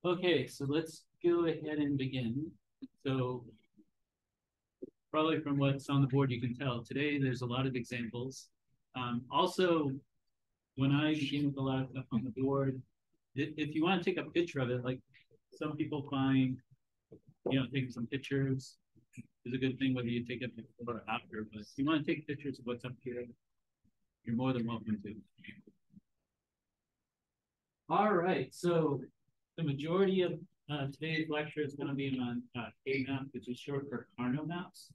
Okay, so let's go ahead and begin. So probably from what's on the board, you can tell today there's a lot of examples. Also, when I begin with a lot of stuff on the board, if you want to take a picture of it, like some people find, taking some pictures is a good thing, whether you take a picture or after. But if you want to take pictures of what's up here, you're more than welcome to. All right, so the majority of today's lecture is going to be on K-map, which is short for Carnot maps.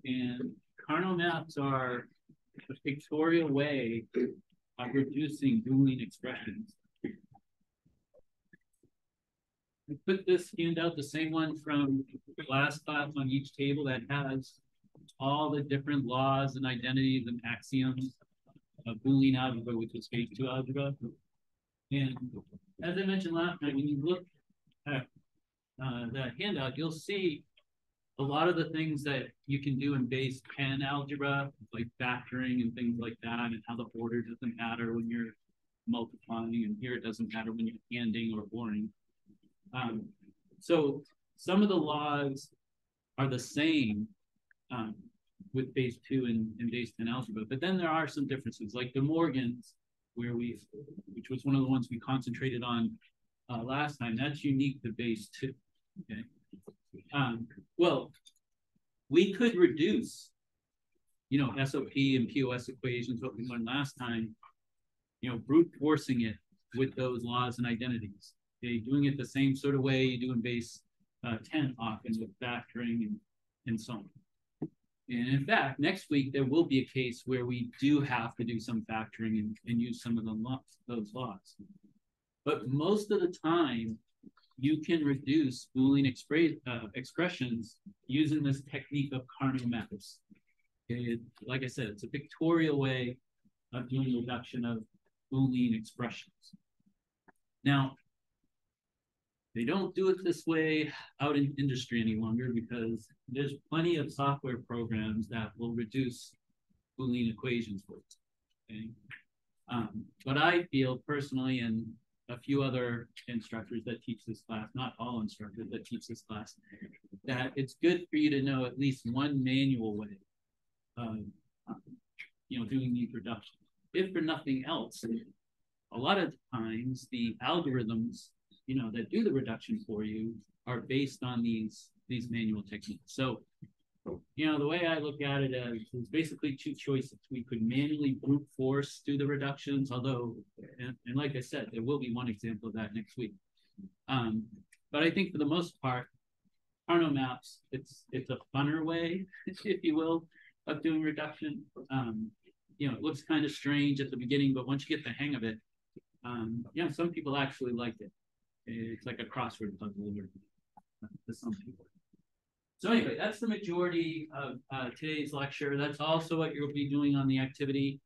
And Carnot maps are a pictorial way of reducing Boolean expressions. I put this handout, the same one from last class, on each table that has all the different laws and identities and axioms of Boolean algebra, which is phase 2 algebra. And as I mentioned last night, when you look at that handout, you'll see a lot of the things that you can do in base 10 algebra, like factoring and things like that, and how the order doesn't matter when you're multiplying, and here it doesn't matter when you're ANDing or ORing. So some of the laws are the same with base 2 and base 10 algebra, but then there are some differences, like De Morgan's, which was one of the ones we concentrated on last time. That's unique to base 2. Okay. Well, we could reduce, SOP and POS equations, what we learned last time, brute forcing it with those laws and identities. Okay, doing it the same sort of way you do in base 10 often, with factoring and so on. And in fact, next week, there will be a case where we do have to do some factoring and use some of those laws. But most of the time, you can reduce Boolean expressions using this technique of Carnot maps. Okay, like I said, it's a pictorial way of doing reduction of Boolean expressions. Now, they don't do it this way out in industry any longer because there's plenty of software programs that will reduce Boolean equations for it. Okay? But I feel personally, and a few other instructors that teach this class, not all instructors that teach this class, that it's good for you to know at least one manual way of doing these reductions. If for nothing else, a lot of times the algorithms that do the reduction for you are based on these manual techniques. So, the way I look at it is basically two choices. We could manually brute force do the reductions, although, and like I said, there will be one example of that next week. But I think for the most part, Carnot maps, it's a funner way, if you will, of doing reduction. It looks kind of strange at the beginning, but once you get the hang of it, some people actually like it. It's like a crossword puzzle to some people. So anyway, that's the majority of today's lecture. That's also what you'll be doing on the activity.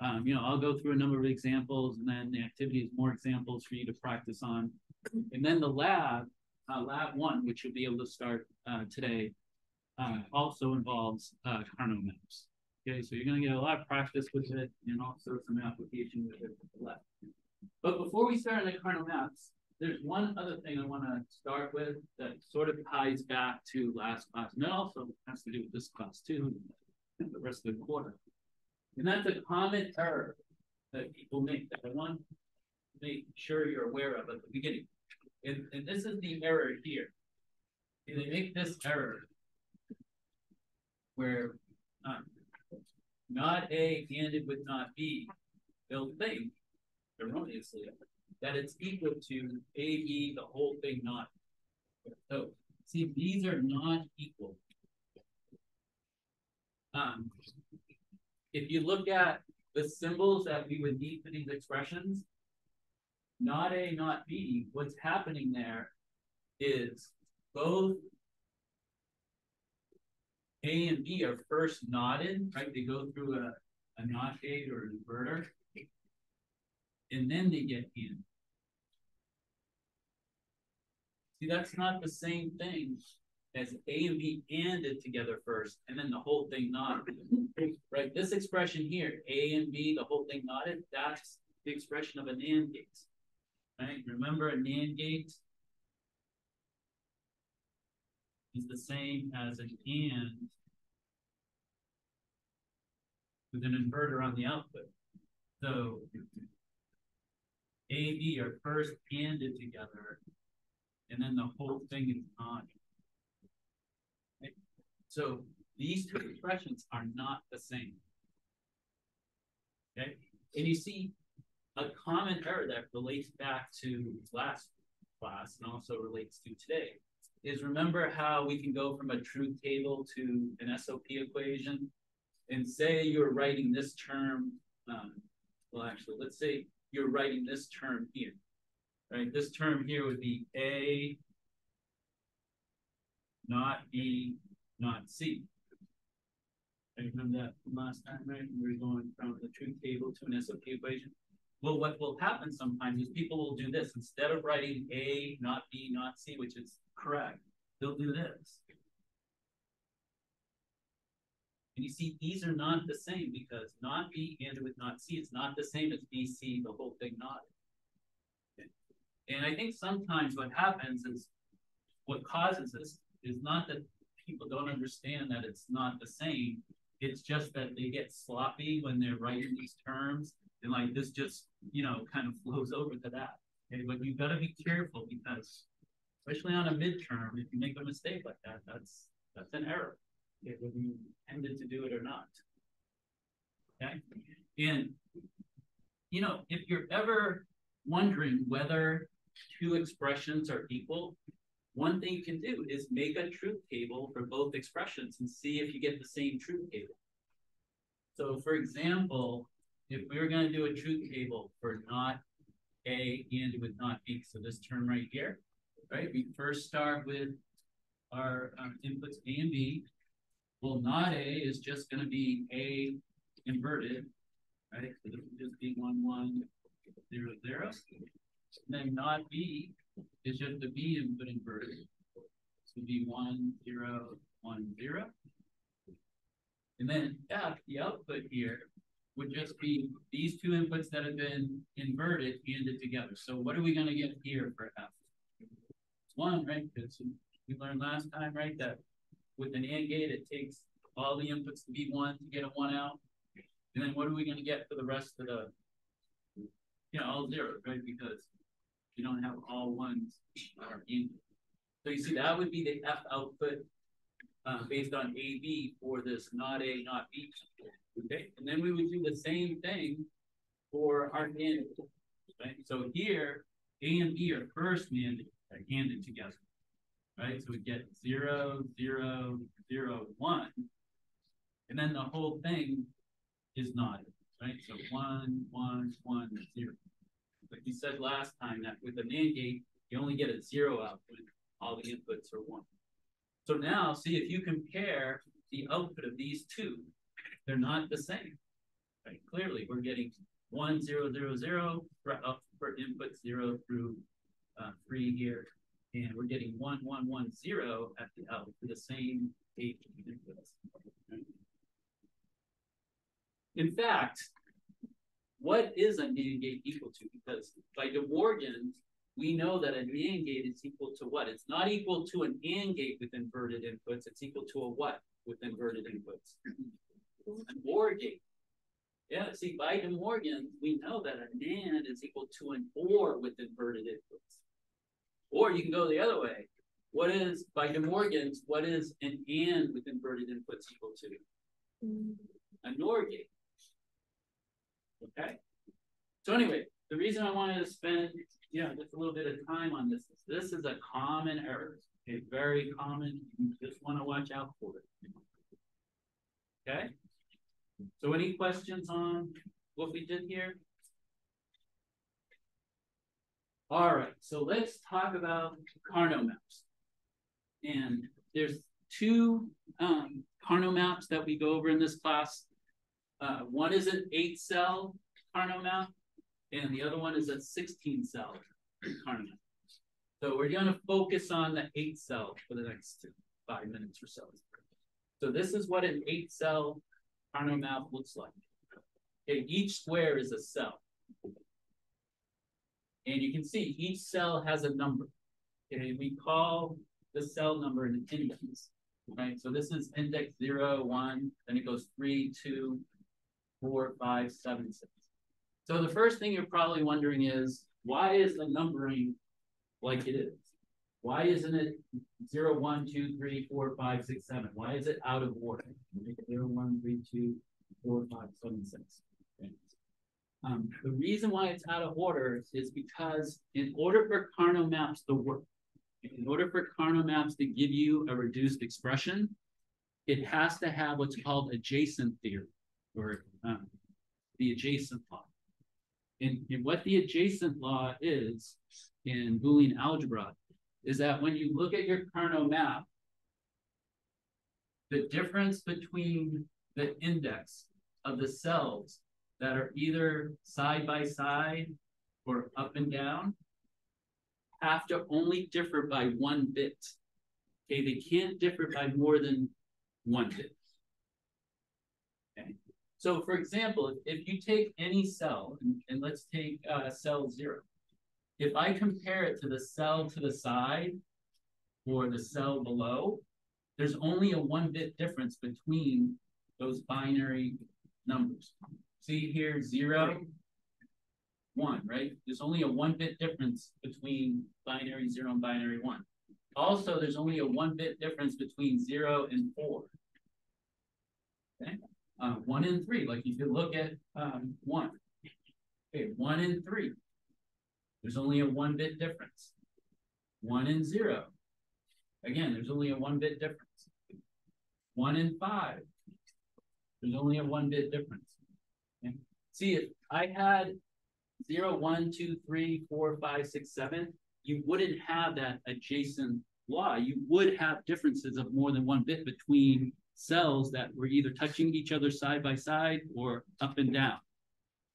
I'll go through a number of examples, and then the activity is more examples for you to practice on. And then the lab 1, which you'll be able to start today, also involves Carnot maps. Okay, so you're going to get a lot of practice with it and also some application with it left. But before we start on the Carnot maps, there's one other thing I want to start with that sort of ties back to last class, and that also has to do with this class too, and the rest of the quarter. And that's a common error that people make that I want to make sure you're aware of at the beginning. And this is the error here. And they make this error where not A ANDed with not B. They'll think, erroneously, that it's equal to AB, the whole thing not. So, see, these are not equal. If you look at the symbols that we would need for these expressions, not A, not B, what's happening there is both A and B are first knotted, right? They go through a NOT gate or an inverter, and then they get in. See, that's not the same thing as A and B ANDed together first, and then the whole thing knotted. Right? This expression here, A and B, the whole thing knotted, that's the expression of a NAND gate. Right? Remember a NAND gate is the same as an and with an inverter on the output. So A, B are first ANDed together, and then the whole thing is not. Okay? So these two expressions are not the same. Okay, and you see a common error that relates back to last class and also relates to today is, remember how we can go from a truth table to an SOP equation, and say you're writing this term, well, actually, let's say you're writing this term here, right? This term here would be A, not B, not C. I remember that from last time, right? We were going from the truth table to an SOP equation. Well, what will happen sometimes is people will do this. Instead of writing A, not B, not C, which is correct, they'll do this. And you see, these are not the same, because not B ANDed with not C, it's not the same as B, C, the whole thing not. Okay. And I think sometimes what happens is, what causes this is not that people don't understand that it's not the same. It's just that they get sloppy when they're writing these terms, and like this just, kind of flows over to that. Okay, but you've got to be careful, because especially on a midterm, if you make a mistake like that, that's an error. Okay, whether you intended to do it or not. Okay, and if you're ever wondering whether two expressions are equal, one thing you can do is make a truth table for both expressions and see if you get the same truth table. So for example, if we were going to do a truth table for not A ANDed with not B, so this term right here, right? We first start with our inputs A and B. Well, not A is just going to be A inverted, right? So this would just be 1, 1, 0, 0. And then not B is just the B input inverted. This would be 1, 0, 1, 0. And then F, the output here, would just be these two inputs that have been inverted ANDed together. So what are we going to get here for F? It's 1, right? Because we learned last time, right, that with an AND gate, it takes all the inputs to be 1 to get a 1 out. And then what are we going to get for the rest of the, all zeros, right? Because you don't have all ones are in. So you see, that would be the F output based on AB for this not A, not B. Okay, and then we would do the same thing for our AND, right? So here, A and B are first ANDed together, right? So we get 0, 0, 0, 1, and then the whole thing is not, right? So 1, 1, 1, 0. Like you said last time, that with an AND gate, you only get a 0 out when all the inputs are 1. So now, see, if you compare the output of these two, they're not the same, right? Clearly, we're getting 1, 0, 0, 0 for input 0 through 3 here, and we're getting 1, 1, 1, 0 at the out for the same H inputs. Right? In fact, what is an AND gate equal to? Because by De Morgan, we know that an AND gate is equal to what? It's not equal to an AND gate with inverted inputs. It's equal to a what with inverted inputs? An OR gate. Yeah, see, by De Morgan, we know that an AND is equal to an OR with inverted inputs. Or you can go the other way. What is, by De Morgan's, what is an AND with inverted inputs equal to? A NOR gate. Okay? So anyway, the reason I wanted to spend just a little bit of time on this is a common error. Okay, very common. You just want to watch out for it. Okay? So any questions on what we did here? All right, so let's talk about Carnot maps. And there's two Carnot maps that we go over in this class. One is an 8-cell Carnot map, and the other one is a 16-cell Carnot map. So we're going to focus on the 8-cell for the next 5 minutes or so. So this is what an 8-cell Carnot map looks like. Okay, each square is a cell. And you can see each cell has a number. Okay, we call the cell number in index, right? So this is index 0, 1, then it goes 3, 2, 4, 5, 7, 6. So the first thing you're probably wondering is, why is the numbering like it is? Why isn't it 0, 1, 2, 3, 4, 5, 6, 7? Why is it out of order? 0, 1, 3, 2, 4, 5, 7, 6. Okay. The reason why it's out of order is because in order for Carnot maps to work, in order for Carnot maps to give you a reduced expression, it has to have what's called adjacent theory, or the adjacent law. And what the adjacent law is in Boolean algebra is that when you look at your Carnot map, the difference between the index of the cells that are either side by side or up and down have to only differ by 1 bit. Okay, they can't differ by more than 1 bit. Okay. So for example, if you take any cell, and let's take cell 0. If I compare it to the cell to the side or the cell below, there's only a 1-bit difference between those binary numbers. See here, 0, 1, right? There's only a 1-bit difference between binary 0 and binary 1. Also, there's only a 1-bit difference between 0 and 4. Okay? 1 and 3, like if you look at 1. Okay, 1 and 3. There's only a 1-bit difference. 1 and 0. Again, there's only a 1-bit difference. 1 and 5. There's only a 1-bit difference. Okay? See, if I had 0, 1, 2, 3, 4, 5, 6, 7, you wouldn't have that adjacent law. You would have differences of more than 1 bit between cells that were either touching each other side by side or up and down.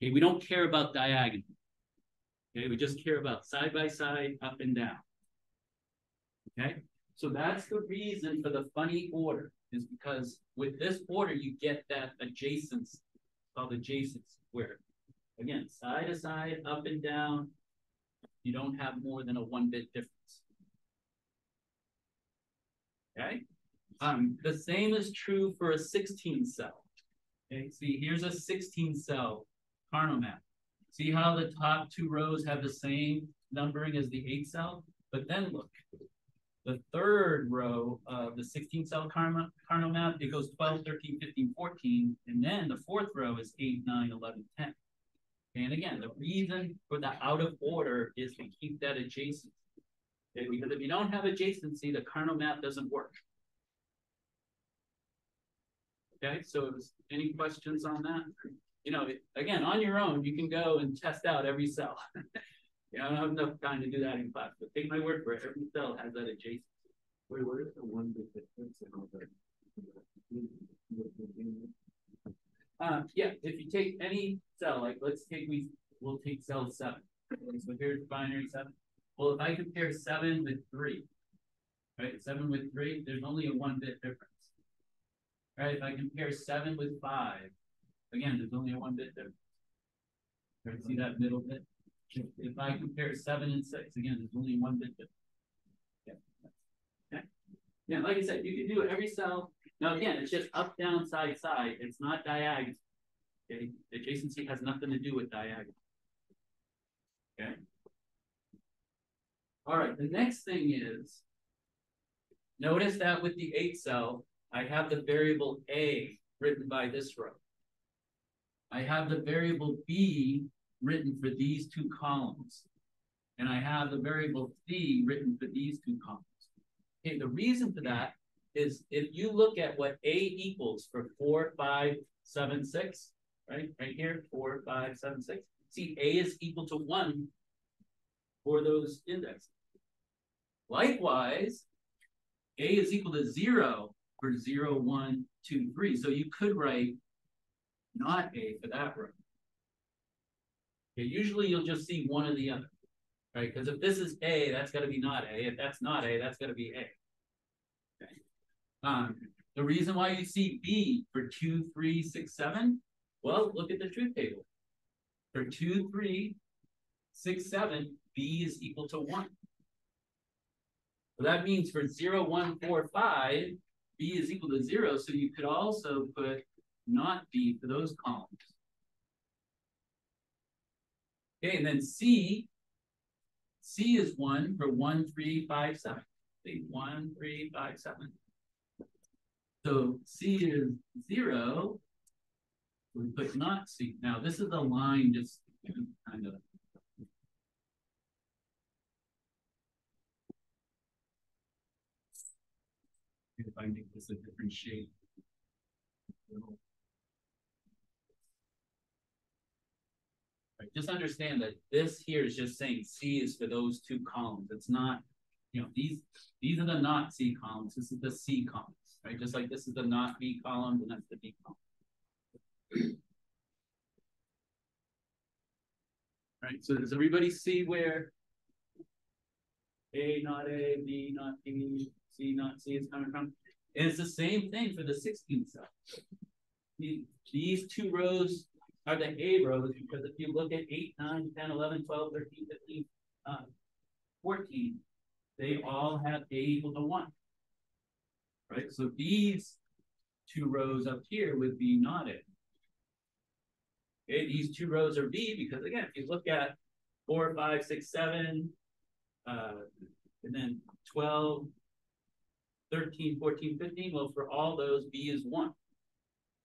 Okay, we don't care about diagonal. Okay, we just care about side by side, up and down. Okay, so that's the reason for the funny order, is because with this order you get that adjacence, called adjacence, where again, side to side, up and down, you don't have more than a 1-bit difference. Okay, the same is true for a 16 cell. Okay, see, here's a 16 cell Carnot map. See how the top 2 rows have the same numbering as the 8 cell? But then look, the 3rd row of the 16 cell Carnot map, it goes 12, 13, 15, 14, and then the 4th row is 8, 9, 11, 10. And again, the reason for the out of order is to keep that adjacency. Okay? Because if you don't have adjacency, the Carnot map doesn't work. Okay, so any questions on that? You know, again, on your own, you can go and test out every cell. You know, I don't have enough time to do that in class, but take my word for it. Every cell has that adjacency. Wait, what is the 1-bit difference in all that? Yeah, if you take any cell, like let's take, we'll take cell 7. So here's binary 7. Well, if I compare 7 with 3, right? 7 with 3, there's only a 1-bit difference. Right? If I compare 7 with 5, again, there's only a 1-bit difference. Right? See that middle bit? If I compare 7 and 6, again, there's only a 1-bit difference. Okay. Yeah, like I said, you can do every cell. Now, again, it's just up, down, side, side. It's not diagonal. Okay. Adjacency has nothing to do with diagonal. Okay. All right. The next thing is, notice that with the 8 cell, I have the variable A written by this row. I have the variable B written for these 2 columns. And I have the variable C written for these 2 columns. Okay, the reason for that is if you look at what A equals for 4, 5, 7, 6, right? Right here, 4, 5, 7, 6. See, A is equal to 1 for those indexes. Likewise, A is equal to 0 for 0, 1, 2, 3. So you could write not A for that row. Okay, usually you'll just see one or the other, right? Because if this is A, that's got to be not A. If that's not A, that's got to be A. Okay. The reason why you see B for 2, 3, 6, 7, well, look at the truth table. For 2, 3, 6, 7, B is equal to 1. So that means for 0, 1, 4, 5, B is equal to 0. So you could also put not B for those columns. Okay, and then C is 1 for 1, 3, 5, 7. See, 1, 3, 5, 7. So C is 0. We put not C. Now this is a line just kind of. If I make this a different shape. Right. Just understand that this here is just saying C is for those two columns. It's not, you know, these are the not C columns. This is the C columns, right? Just like this is the not B column, and that's the B column. Right. So does everybody see where A not A, B not B, C not C is coming from? And it's the same thing for the 16th cell. These two rows are the A rows, because if you look at 8, 9, 10, 11, 12, 13, 15, 14, they all have A equal to 1. Right? So these two rows up here would be not A. Okay, these two rows are B because, again, if you look at 4, 5, 6, 7, and then 12, 13, 14, 15, well, for all those, B is 1.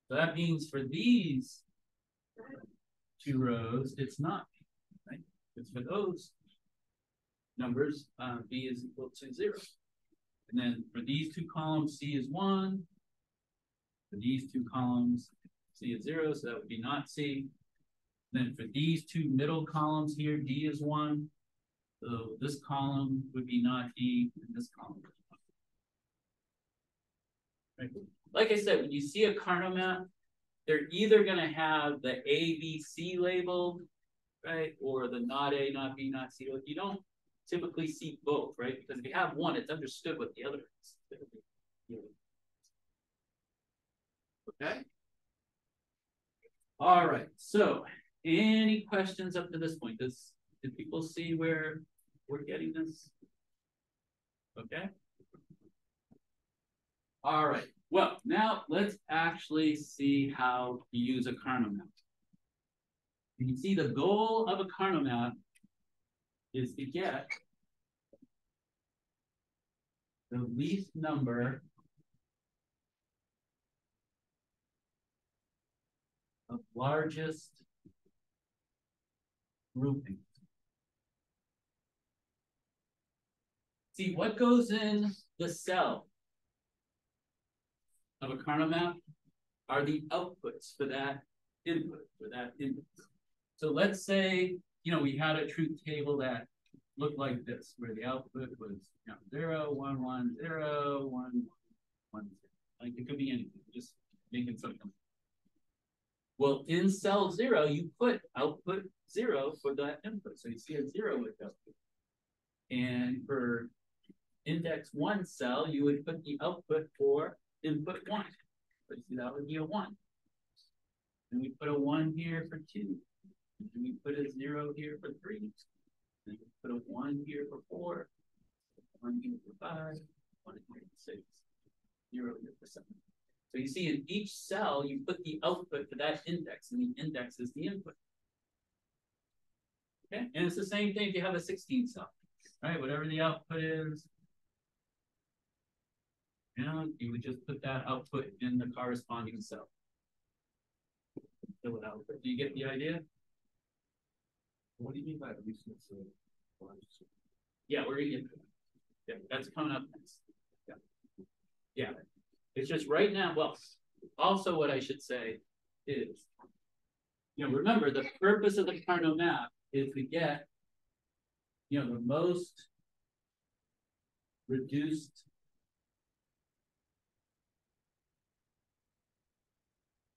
So that means for these two rows, it's not B, right? It's for those numbers, B is equal to 0. And then for these two columns, C is 1. For these two columns, C is 0, so that would be not C. And then for these two middle columns here, D is 1. So this column would be not D, and this column would be not D. Right? Like I said, when you see a Carnot map, they're either going to have the A, B, C labeled, right? Or the not A, not B, not C. You don't typically see both, right? Because if you have one, it's understood what the other is. Okay? All right. So, any questions up to this point? Did people see where we're getting this? Okay. All right. Well, now let's actually see how to use a Carnot map. You can see the goal of a Carnot map is to get the least number of largest groupings. See, what goes in the cell of a Carnot map are the outputs for that input, for that input. So let's say, you know, we had a truth table that looked like this, where the output was, you know, 0, 1, 1, 0, 1, 1, 1, 0. Like it could be anything, just making something. Well, in cell 0, you put output 0 for that input. So you see a 0 with output. And for index 1 cell, you would put the output for input 1. So you see that would be a 1. And we put a 1 here for 2. And we put a 0 here for 3. And we put a 1 here for 4. 1 here for 5. 1 here for 6. 0 here for 7. So you see in each cell, you put the output for that index, and the index is the input. Okay, and it's the same thing if you have a 16 cell, right? Whatever the output is, and you would just put that output in the corresponding cell. Fill it out. Do you get the idea? What do you mean by least? Yeah, we're gonna get to that. Yeah, that's coming up next. Yeah. Yeah. It's just right now, well, also what I should say is, you know, remember the purpose of the Carnot map is to get, you know, the most reduced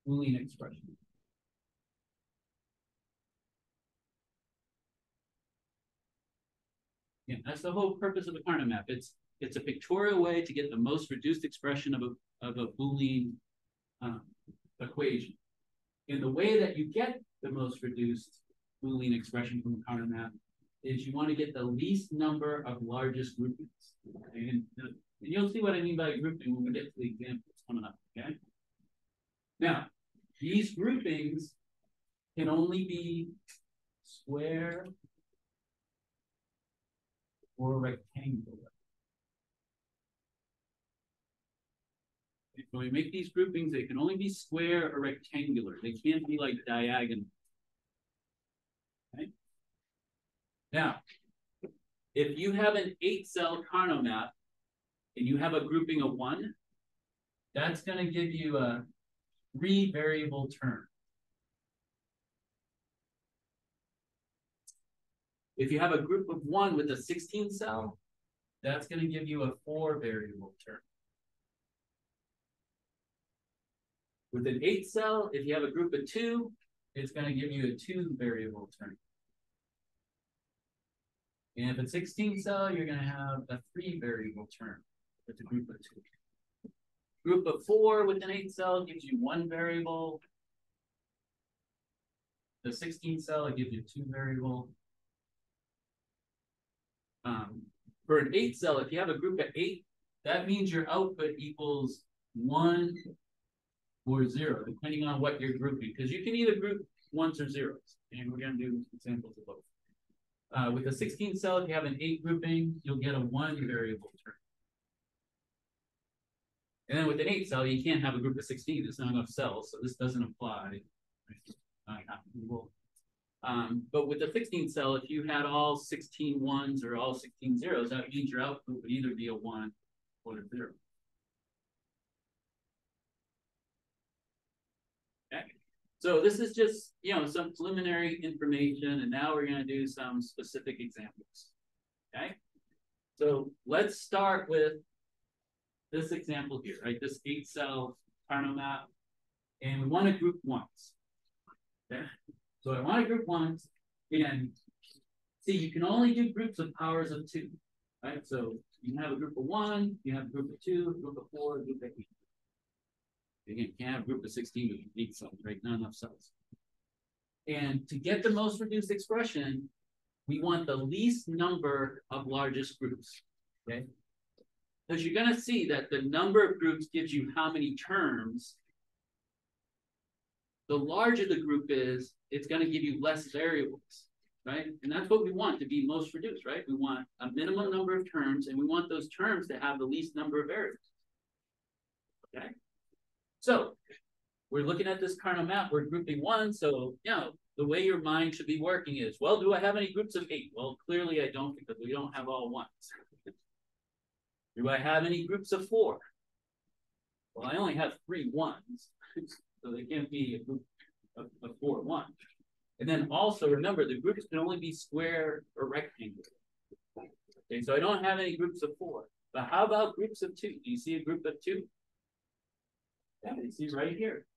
Boolean expression. Yeah, that's the whole purpose of the Carnot map. It's a pictorial way to get the most reduced expression of a Boolean equation. And the way that you get the most reduced Boolean expression from the Carnot map is you want to get the least number of largest groupings. And you'll see what I mean by grouping when we get to the examples coming up, okay? Now, these groupings can only be square or rectangular. When we make these groupings, they can only be square or rectangular. They can't be like diagonal. Okay? Now, if you have an 8-cell Carnot map and you have a grouping of 1, that's going to give you a 3-variable term. If you have a group of 1 with a 16-cell, that's going to give you a 4-variable term. With an 8-cell, if you have a group of 2, it's going to give you a 2-variable term. And if it's 16-cell, you're going to have a 3-variable term with a group of 2. Group of 4 with an 8-cell gives you 1 variable. The 16-cell, it gives you 2 variable. For an 8-cell, if you have a group of 8, that means your output equals 1 or 0, depending on what you're grouping. Because you can either group 1s or 0s, and we're going to do examples of both. With a 16-cell, if you have an 8 grouping, you'll get a 1-variable term. And then with an 8-cell, you can't have a group of 16. There's not enough cells, so this doesn't apply. But with the 16-cell, if you had all 16 1s or all 16 0s, that means your output would either be a 1 or a 0. Okay. So this is just, some preliminary information, and now we're going to do some specific examples. Okay. So let's start with this example here, right? This 8-cell Carnot map, and we want to group 1s. Okay. So I want to group 1s, and see, you can only do groups of powers of 2, right? So you can have a group of 1, you have a group of 2, a group of 4, a group of 8. Again, you can't have a group of 16 with 8 cells, right? Not enough cells. And to get the most reduced expression, we want the least number of largest groups, okay? Because you're going to see that the number of groups gives you how many terms. The larger the group is, it's going to give you less variables, right? And that's what we want to be most reduced, right? We want a minimum number of terms, and we want those terms to have the least number of variables, okay? So we're looking at this Carnot map, we're grouping 1, so, the way your mind should be working is, well, do I have any groups of 8? Well, clearly I don't, because we don't have all 1s. Do I have any groups of 4? Well, I only have 3 1s, so they can't be a group of 4 1. And then also remember, the groups can only be square or rectangular. Okay, so I don't have any groups of 4. But how about groups of 2? Do you see a group of 2? Yeah, you see right here.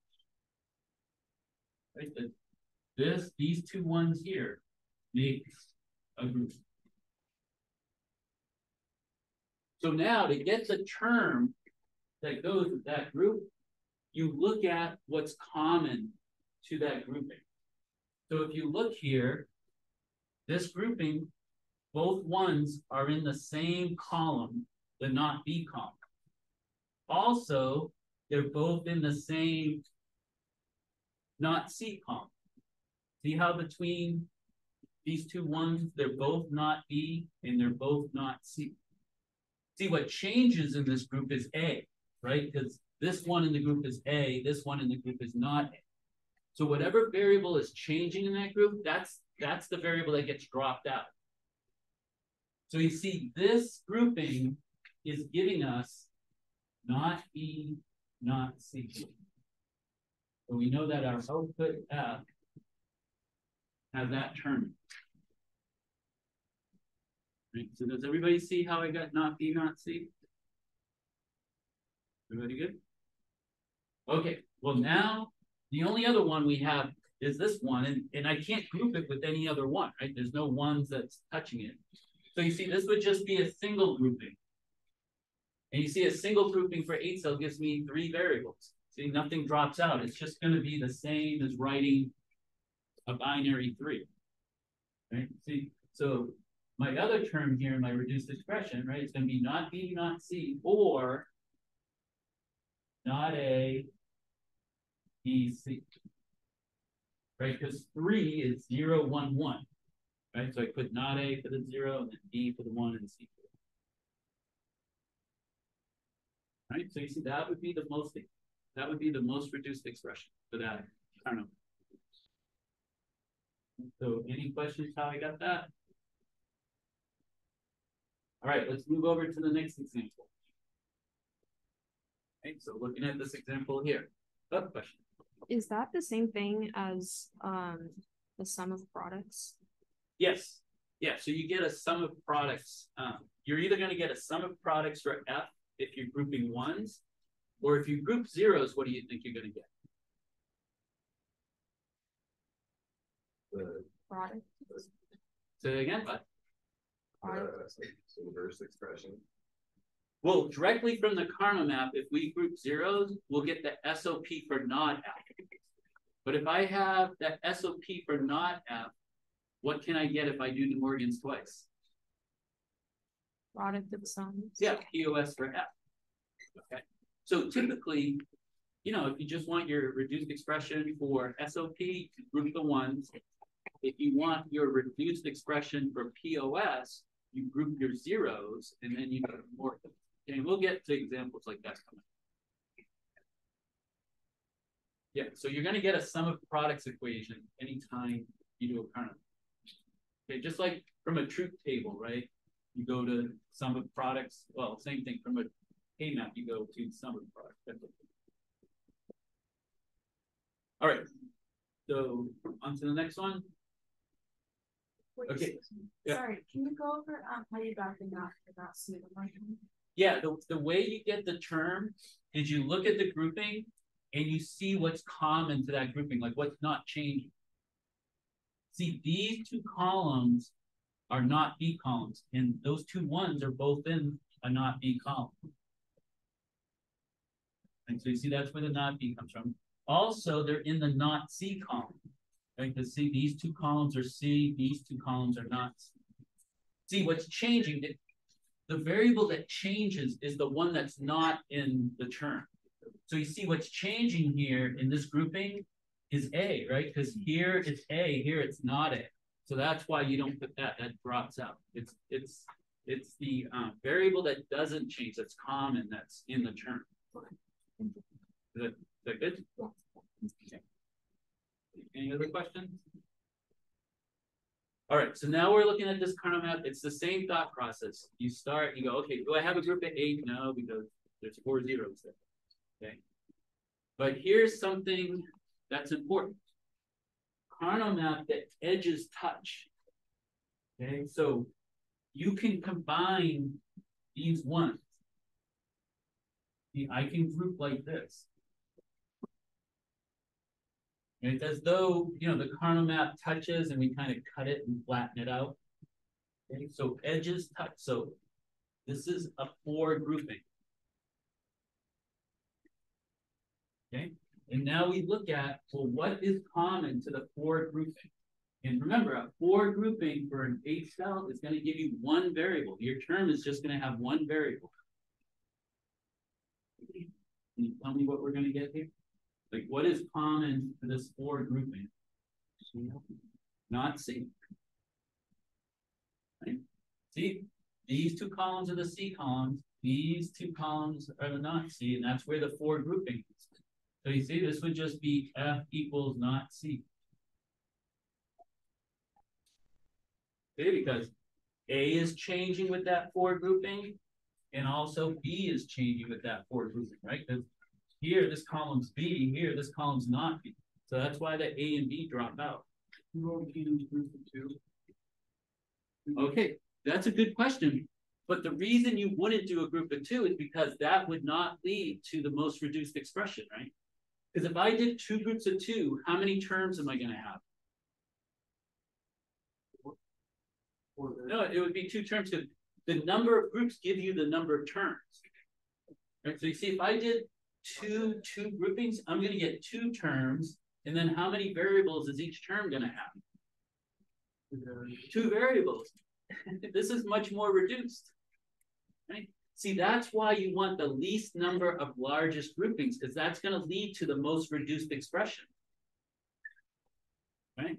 Right, these 2 1s here make a group. So now to get the term that goes with that group, you look at what's common to that grouping. So if you look here, this grouping, both 1s are in the same column, the not B column. Also, they're both in the same not C column. See how between these 2 1s, they're both not B and they're both not C. See, what changes in this group is A, right? Because this one in the group is A, this one in the group is not A. So whatever variable is changing in that group, that's the variable that gets dropped out. So you see, this grouping is giving us not B, not C. So we know that our output F has that term. Right? So does everybody see how I got not B, not C? Everybody good? Okay, well now, the only other one we have is this one, and I can't group it with any other one, right? There's no 1s that's touching it. So you see, this would just be a single grouping. And you see a single grouping for 8-cell gives me 3 variables. See, nothing drops out. It's just going to be the same as writing a binary 3. Right? See, So my other term here, my reduced expression, right, is going to be not B, not C, or not A, B, C. Right, because 3 is 0, 1, 1. Right, so I put not A for the 0, and then B for the 1, and C for the 1. Right, so you see that would be the most reduced expression for that. I don't know. So any questions how I got that? All right, let's move over to the next example. Okay, so looking at this example here. Oh, question. Is that the same thing as the sum of products? Yes. Yeah, so you get a sum of products. You're either going to get a sum of products for F if you're grouping ones, or if you group zeros, what do you think you're going to get? The Product. Say it again, but inverse expression. well, directly from the Carnot map, if we group zeros, we'll get the SOP for not F. But if I have that SOP for not F, what can I get if I do De Morgan's twice? Product of sums. Yeah, POS for F. Okay. So typically, you know, if you just want your reduced expression for SOP, you group the ones. If you want your reduced expression for POS, you group your zeros, and then you go to more. Okay, we'll get to examples like that coming. Yeah, so you're going to get a sum of products equation anytime you do a Carnot. Okay, just like from a truth table, right? You go to sum of products. Well, same thing from a K map. You go to sum of products. All right. So on to the next one. Okay. Yeah. Sorry, can you go over how you got the map for that pseudo? Yeah, the way you get the term is you look at the grouping and you see what's common to that grouping, like what's not changing. See, these two columns are not B columns, and those two ones are both in a not B column. And so you see that's where the not B comes from. Also, they're in the not C column. Right? Because see, these two columns are C, these two columns are not C. See, what's changing, the variable that changes is the one that's not in the term. So you see what's changing here in this grouping is A, right? Because here it's A, here it's not A. So that's why you don't put that, that drops out. It's the variable that doesn't change, that's common, that's in the term. Is that good? Okay. Any other questions? All right, so now we're looking at this Carnot map. It's the same thought process. You start, you go, okay, do I have a group of 8? No, because there's 4 zeros there. Okay. But here's something that's important. Carnot map that edges touch. Okay, so you can combine these ones. See, I can group like this. It's as though, you know, the Carnot map touches and we kind of cut it and flatten it out. Okay, so edges touch. So this is a 4 grouping. Okay, and now we look at, well, what is common to the 4 grouping? And remember, a 4 grouping for an 8 cell is going to give you 1 variable. Your term is just going to have 1 variable. Can you tell me what we're going to get here? Like, what is common to this 4 grouping? Not C. Right? See, these 2 columns are the C columns. These 2 columns are the not C, and that's where the 4 grouping is. So you see, this would just be F equals not C. See, because A is changing with that 4 grouping, and also B is changing with that 4 grouping, right? Because here, this column's B. Here, this column's not B. So that's why the A and B drop out. Okay, that's a good question. But the reason you wouldn't do a group of 2 is because that would not lead to the most reduced expression, right? Because if I did 2 groups of 2, how many terms am I going to have? No, it would be 2 terms because the number of groups give you the number of terms. Right? So you see, if I did two groupings, I'm going to get 2 terms, and then how many variables is each term going to have? 2 variables. This is much more reduced, right? See, that's why you want the least number of largest groupings, because that's going to lead to the most reduced expression, right?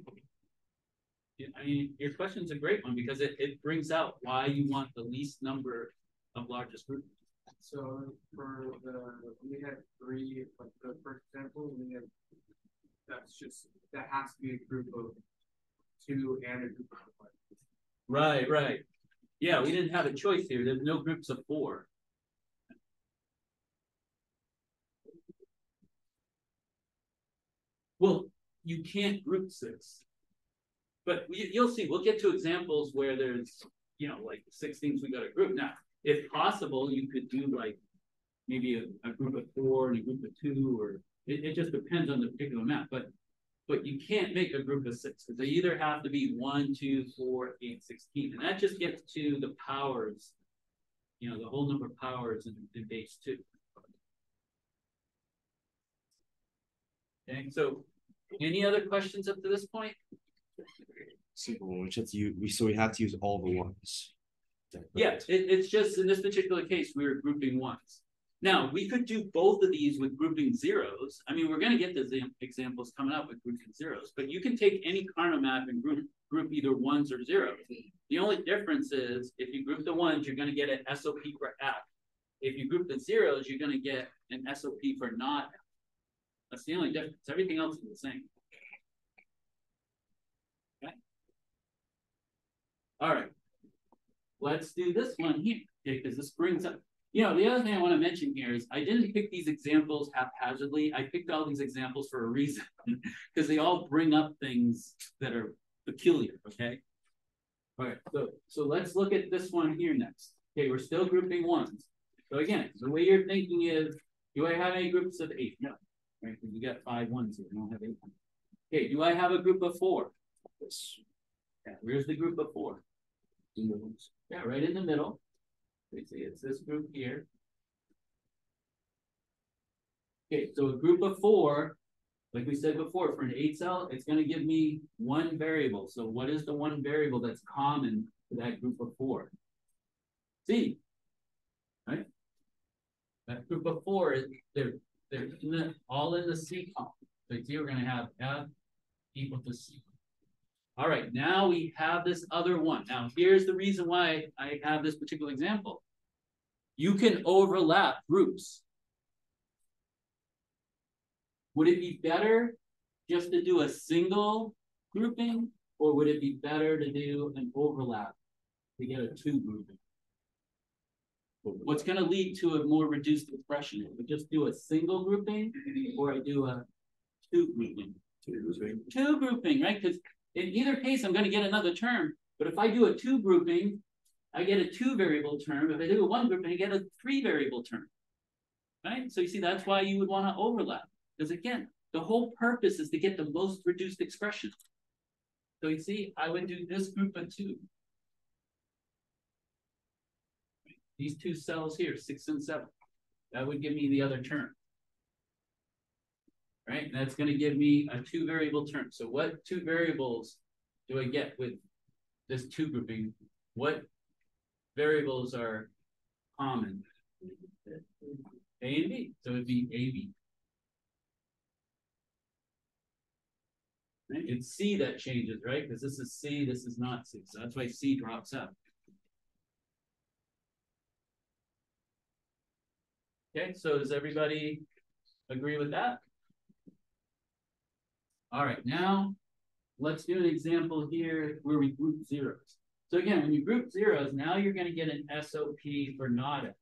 I mean, your question's a great one because it brings out why you want the least number of largest groupings. So for we had 3, like the first example, that has to be a group of 2 and a group of 1. Right, right. Yeah, we didn't have a choice here. There's no groups of 4. Well, you can't group 6. But you'll see, we'll get to examples where there's, like 6 things we got to group. Now, if possible, you could do like maybe a group of 4 and a group of 2, or it just depends on the particular map. But you can't make a group of 6 because they either have to be 1, 2, 4, 8, 16. And that just gets to the powers, the whole number of powers in base 2. Okay, so any other questions up to this point? Simple one, so we have to use all the ones. Yeah, it's just in this particular case, we were grouping 1s. Now, we could do both of these with grouping 0s. I mean, we're going to get the examples coming up with grouping 0s, but you can take any Karnaugh map and group either 1s or 0s. The only difference is if you group the 1s, you're going to get an SOP for F. If you group the 0s, you're going to get an SOP for not F. That's the only difference. Everything else is the same. Okay. All right. Let's do this one here, okay, because this brings up, the other thing I want to mention here is I didn't pick these examples haphazardly. I picked all these examples for a reason because they all bring up things that are peculiar, okay? All right, so let's look at this one here next. Okay, we're still grouping 1s. So again, the way you're thinking is, do I have any groups of 8? No, right, because we got 5 1s here, we don't have 8 1s. Okay, do I have a group of 4? Yeah, where's the group of 4? Yeah, right in the middle. You see, it's this group here. Okay, so a group of 4, like we said before, for an 8 cell, it's going to give me 1 variable. So what is the 1 variable that's common to that group of 4? C, right? That group of 4 is they're all in the C column. So you see, we're going to have F equal to C. All right, now we have this other one. Now, here's the reason why I have this particular example. You can overlap groups. Would it be better just to do a single grouping, or would it be better to do an overlap to get a 2 grouping? What's going to lead to a more reduced expression? If we just do a single grouping, or I do a 2 grouping? 2 grouping, right? Because in either case, I'm going to get another term. But if I do a 2 grouping, I get a 2 variable term. If I do a 1 grouping, I get a 3 variable term. Right? So you see, that's why you would want to overlap. Because again, the whole purpose is to get the most reduced expression. So you see, I would do this group of 2. These 2 cells here, 6 and 7. That would give me the other term. Right? And that's going to give me a 2 variable term. So what 2 variables do I get with this 2 grouping? What variables are common? A and B. So it'd be AB. Right? It's C that changes, right? Because this is C, this is not C. So that's why C drops out. Okay, so does everybody agree with that? All right, now let's do an example here where we group 0s. So again, when you group 0s, now you're going to get an SOP for not F.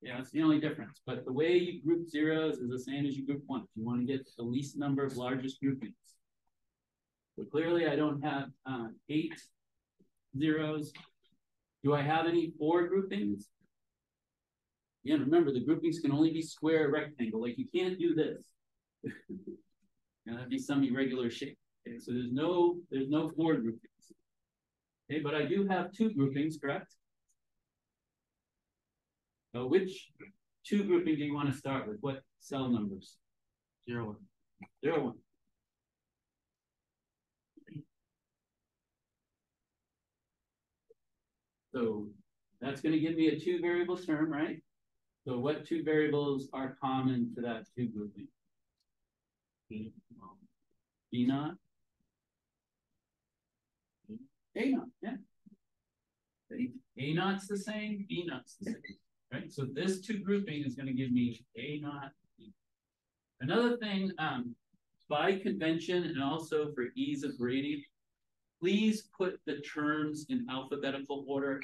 Yeah, that's the only difference. But the way you group 0s is the same as you group 1s. You want to get the least number of largest groupings. So clearly, I don't have 8 zeros. Do I have any 4 groupings? Again, remember, the groupings can only be square or rectangle. Like, you can't do this. That'd be some irregular shape. Okay, so there's no 4 groupings. Okay, but I do have 2 groupings, correct? So which 2 grouping do you want to start with? What cell numbers? 0, 1. 0, 1. So that's going to give me a two variable term, right? So what two variables are common to that two grouping? B naught. A naught, yeah. A naught's the same, B naught's the same, right? So this two grouping is going to give me A naught. B. Another thing, by convention and also for ease of grading, please put the terms in alphabetical order.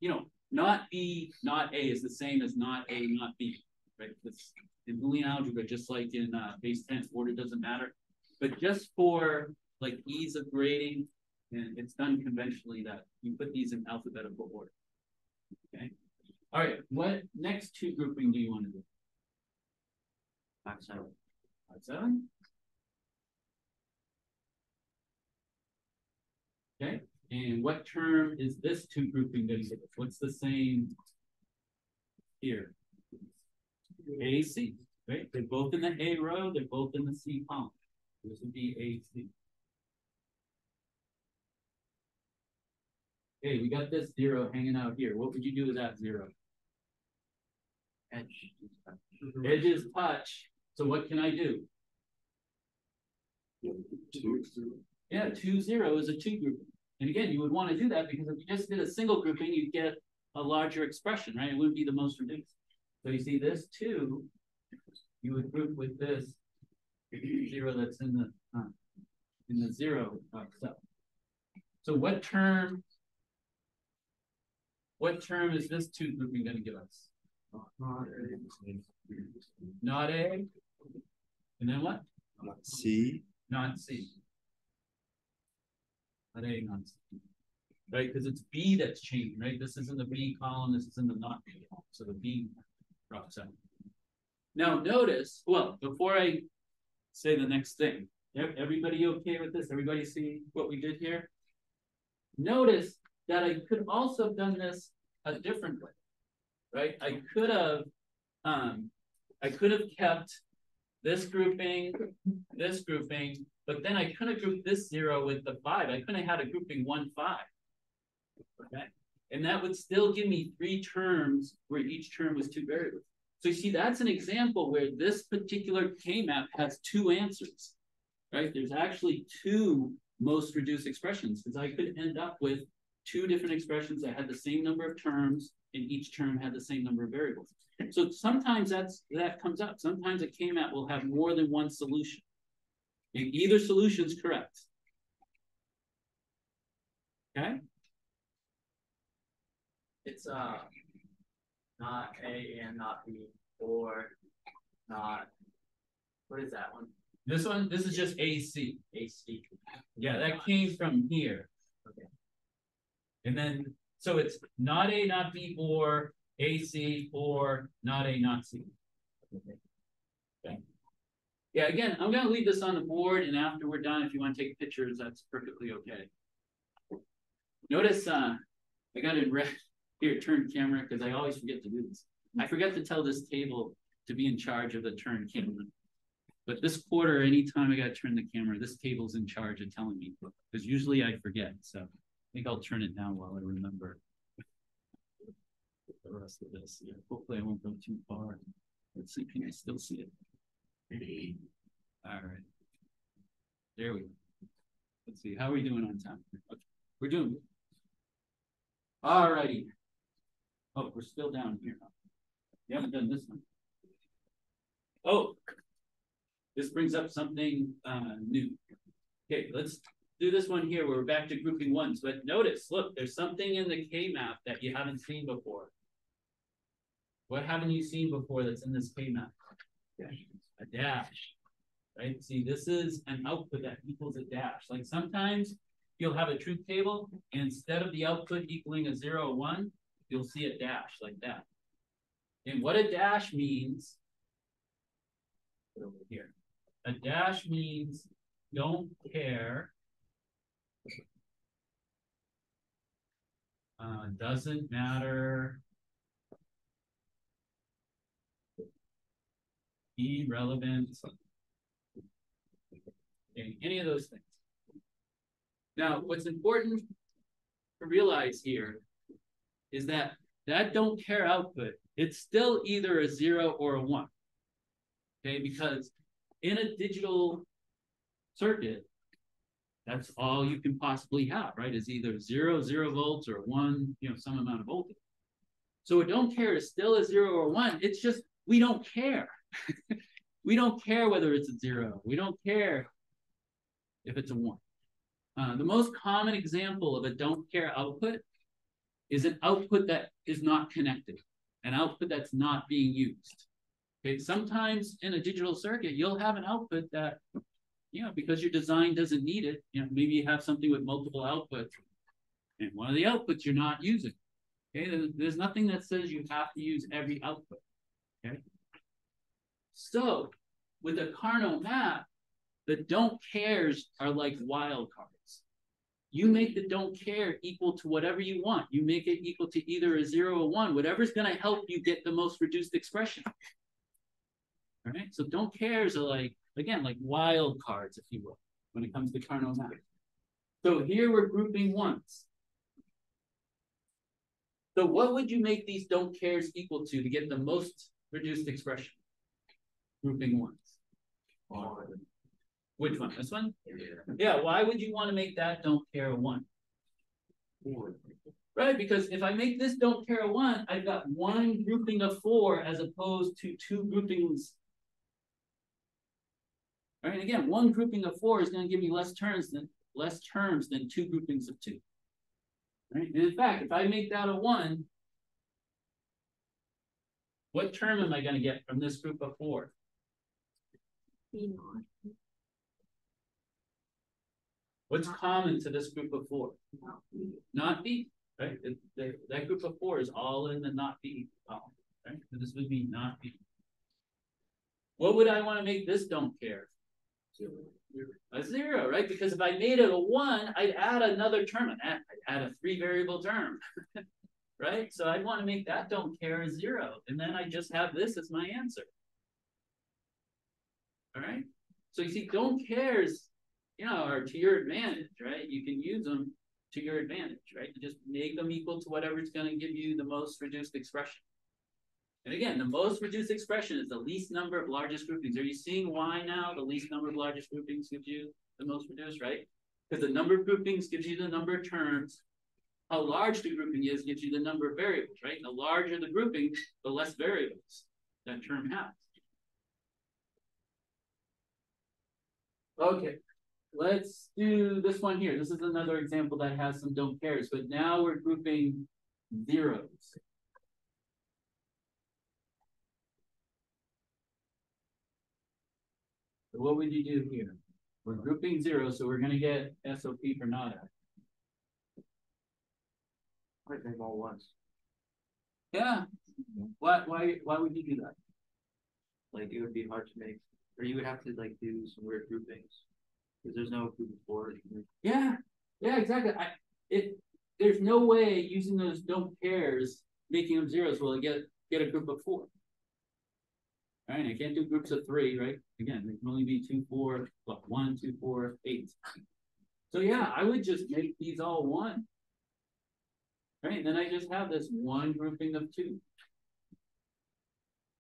You know, not B, not A is the same as not A, not B, right? It's in Boolean algebra, just like in base 10, order doesn't matter. But just for like ease of grading, and it's done conventionally that you put these in alphabetical order. Okay. All right. What next two grouping do you want to do? 5, 7. 5, 7. Okay. And what term is this two grouping going to give us? What's the same here? AC, right? They're both in the A row. They're both in the C column. This would be AC. Okay, we got this 0 hanging out here. What would you do with that 0? Edge. Edges touch. So what can I do? 2. Yeah, 2, 0 is a two grouping. And again, you would want to do that because if you just did a single grouping, you'd get a larger expression, right? It wouldn't be the most reduced. So you see this 2, you would group with this 0 that's in the 0 cell. So what term is this two grouping going to give us? Not A. And then what? Not C. Not C. Not A, not C. Right? Because it's B that's changing, right? This is in the B column, this is in the not B column. So the B drops out. Now notice, well, before I say the next thing, everybody okay with this? Everybody see what we did here? Notice that I could also have done this a different way, right? I could have kept this grouping, but then I couldn't group this 0 with the 5. I couldn't have had a grouping 1, 5. Okay, and that would still give me 3 terms where each term was 2 variables. So you see, that's an example where this particular K-map has 2 answers, right? There's actually 2 most reduced expressions, because I could end up with 2 different expressions that had the same number of terms, and each term had the same number of variables. So sometimes that comes up. Sometimes a K-map will have more than one solution, and either solution is correct. Okay? It's not A and not B, or not, what is that one? This is just AC. AC. Yeah, that came from here. Okay. And then, so it's not A, not B, or AC, or not A, not C. Okay. Yeah, again, I'm going to leave this on the board, and after we're done, if you want to take pictures, that's perfectly okay. Notice I got it red here, turn camera, because I always forget to do this. I forget to tell this table to be in charge of the turn camera. But this quarter, anytime I got to turn the camera, this table's in charge of telling me, because usually I forget. So I think I'll turn it down while I remember the rest of this. Yeah, hopefully I won't go too far. Let's see, can I still see it? All right. There we go. Let's see, how are we doing on time? Okay. We're doing good. All righty. Oh, we're still down here. You haven't done this one. Oh, this brings up something new. Okay, let's do this one here where we're back to grouping ones. But notice, look, there's something in the K-map that you haven't seen before. What haven't you seen before that's in this K-map? A dash, right? See, this is an output that equals a dash. Like sometimes you'll have a truth table, and instead of the output equaling a 0 or 1, you'll see a dash like that. And what a dash means, put over here. A dash means don't care, doesn't matter, irrelevant, any of those things. Now, what's important to realize here is that don't care output, it's still either a 0 or a 1. Okay, because in a digital circuit, that's all you can possibly have, right? Is either 0 volts or 1, some amount of voltage. So a don't care is still a 0 or 1. It's just we don't care. We don't care whether it's a 0. We don't care if it's a 1. The most common example of a don't care output is an output that is not connected, an output that's not being used. Okay, sometimes in a digital circuit, you'll have an output that, because your design doesn't need it, maybe you have something with multiple outputs, and one of the outputs you're not using. Okay, there's nothing that says you have to use every output. Okay, so with a Carnot map, the don't cares are like wild cards. You make the don't care equal to whatever you want. You make it equal to either a 0 or 1, whatever's going to help you get the most reduced expression. All right, so don't cares are like, again, like wild cards, if you will, when it comes to Carnot map. So here we're grouping ones. So what would you make these don't cares equal to get the most reduced expression? Grouping ones. Which one? This one? Yeah, why would you want to make that don't care a 1? Right, because if I make this don't care a 1, I've got one grouping of 4 as opposed to 2 groupings. Right, and again, one grouping of 4 is going to give me less terms than 2 groupings of 2. Right, and in fact, if I make that a 1, what term am I going to get from this group of 4? B naught. What's common to this group of 4? Not B, right? That group of 4 is all in the not B column, right? So this would be not B. What would I want to make this don't care? A 0, right? Because if I made it a 1, I'd add another term. I'd add a 3 variable term, right? So I'd want to make that don't care a 0, and then I just have this as my answer. All right. So you see, don't cares, are to your advantage, right? You can use them to your advantage, right? You just make them equal to whatever is going to give you the most reduced expression. And again, the most reduced expression is the least number of largest groupings. Are you seeing why now the least number of largest groupings gives you the most reduced, right? Because the number of groupings gives you the number of terms. How large the grouping is gives you the number of variables, right? The larger the grouping, the less variables that term has. Okay, let's do this one here. This is another example that has some don't cares, but now we're grouping zeros. So what would you do here? We're grouping zeros, so we're going to get SOP for not at. I think all ones. Yeah. Why would you do that? Like it would be hard to make, or you would have to like do some weird groupings because there's no group of 4. Yeah, exactly. There's no way using those don't cares, making them zeros will get a group of 4. All right, I can't do groups of 3, right? Again, there can only be 2, 4, 1, 2, 4, 8. So yeah, I would just make these all 1. Right, and then I just have this one grouping of 2.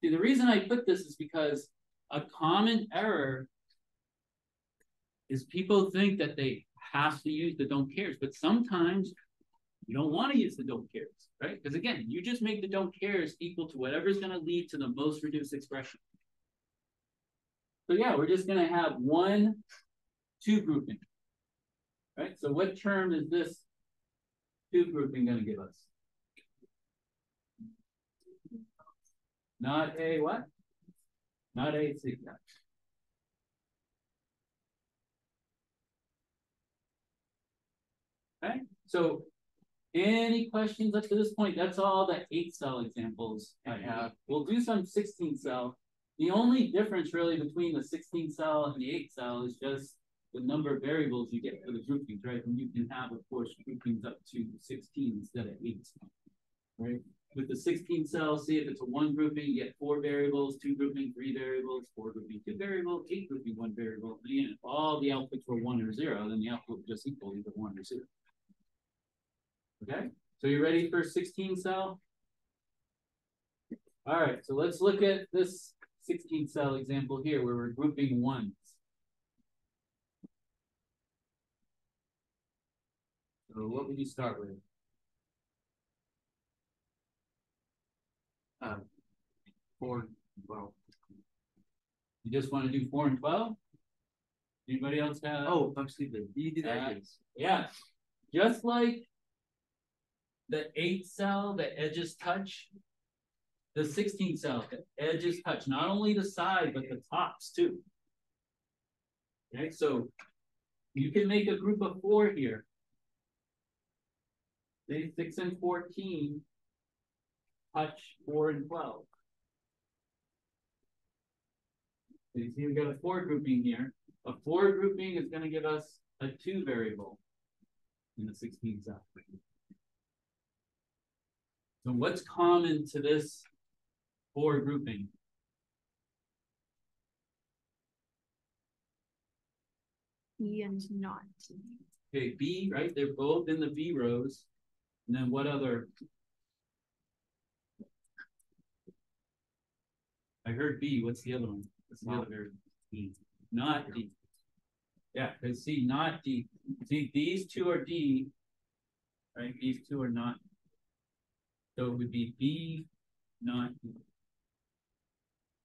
See, the reason I put this is because a common error is people think that they have to use the don't cares, but sometimes you don't want to use the don't cares, right? Because again, you just make the don't cares equal to whatever is going to lead to the most reduced expression. So yeah, we're just going to have 1, 2 grouping, right? So what term is this 2 grouping going to give us? Not a what? Not a C. Okay, so any questions up to this point? That's all the 8-cell examples I have. We'll do some 16-cell. The only difference really between the 16-cell and the 8-cell is just the number of variables you get for the groupings, right? And you can have, of course, groupings up to 16 instead of 8, right? With the 16-cell, see if it's a 1 grouping, you get 4 variables, 2 grouping, 3 variables, 4 grouping, 2 variables, 8 grouping, 1 variable. And again, if all the outputs were 1 or 0, then the output would just equal either 1 or 0. Okay? So you ready for 16 cell? All right, so let's look at this 16 cell example here where we're grouping ones. So what would you start with? 4 and 12. You just want to do 4 and 12? Anybody else have? Oh, I'm stupid. You did that. Yeah, just like the 8 cell, the edges touch. The 16 cell, the edges touch not only the side but the tops too. Okay, so you can make a group of 4 here. Say 6 and 14 touch 4 and 12. So you see we got a 4 grouping here. A 4 grouping is going to give us a 2 variable in the 16 cell. So what's common to this 4 grouping? B and not. Okay, B, right? They're both in the B rows. And then what other? I heard B. What's the other one? What's the other? D. Not D. Yeah, because C, not D. See, these 2 are D, right? These 2 are not. So it would be B, not D.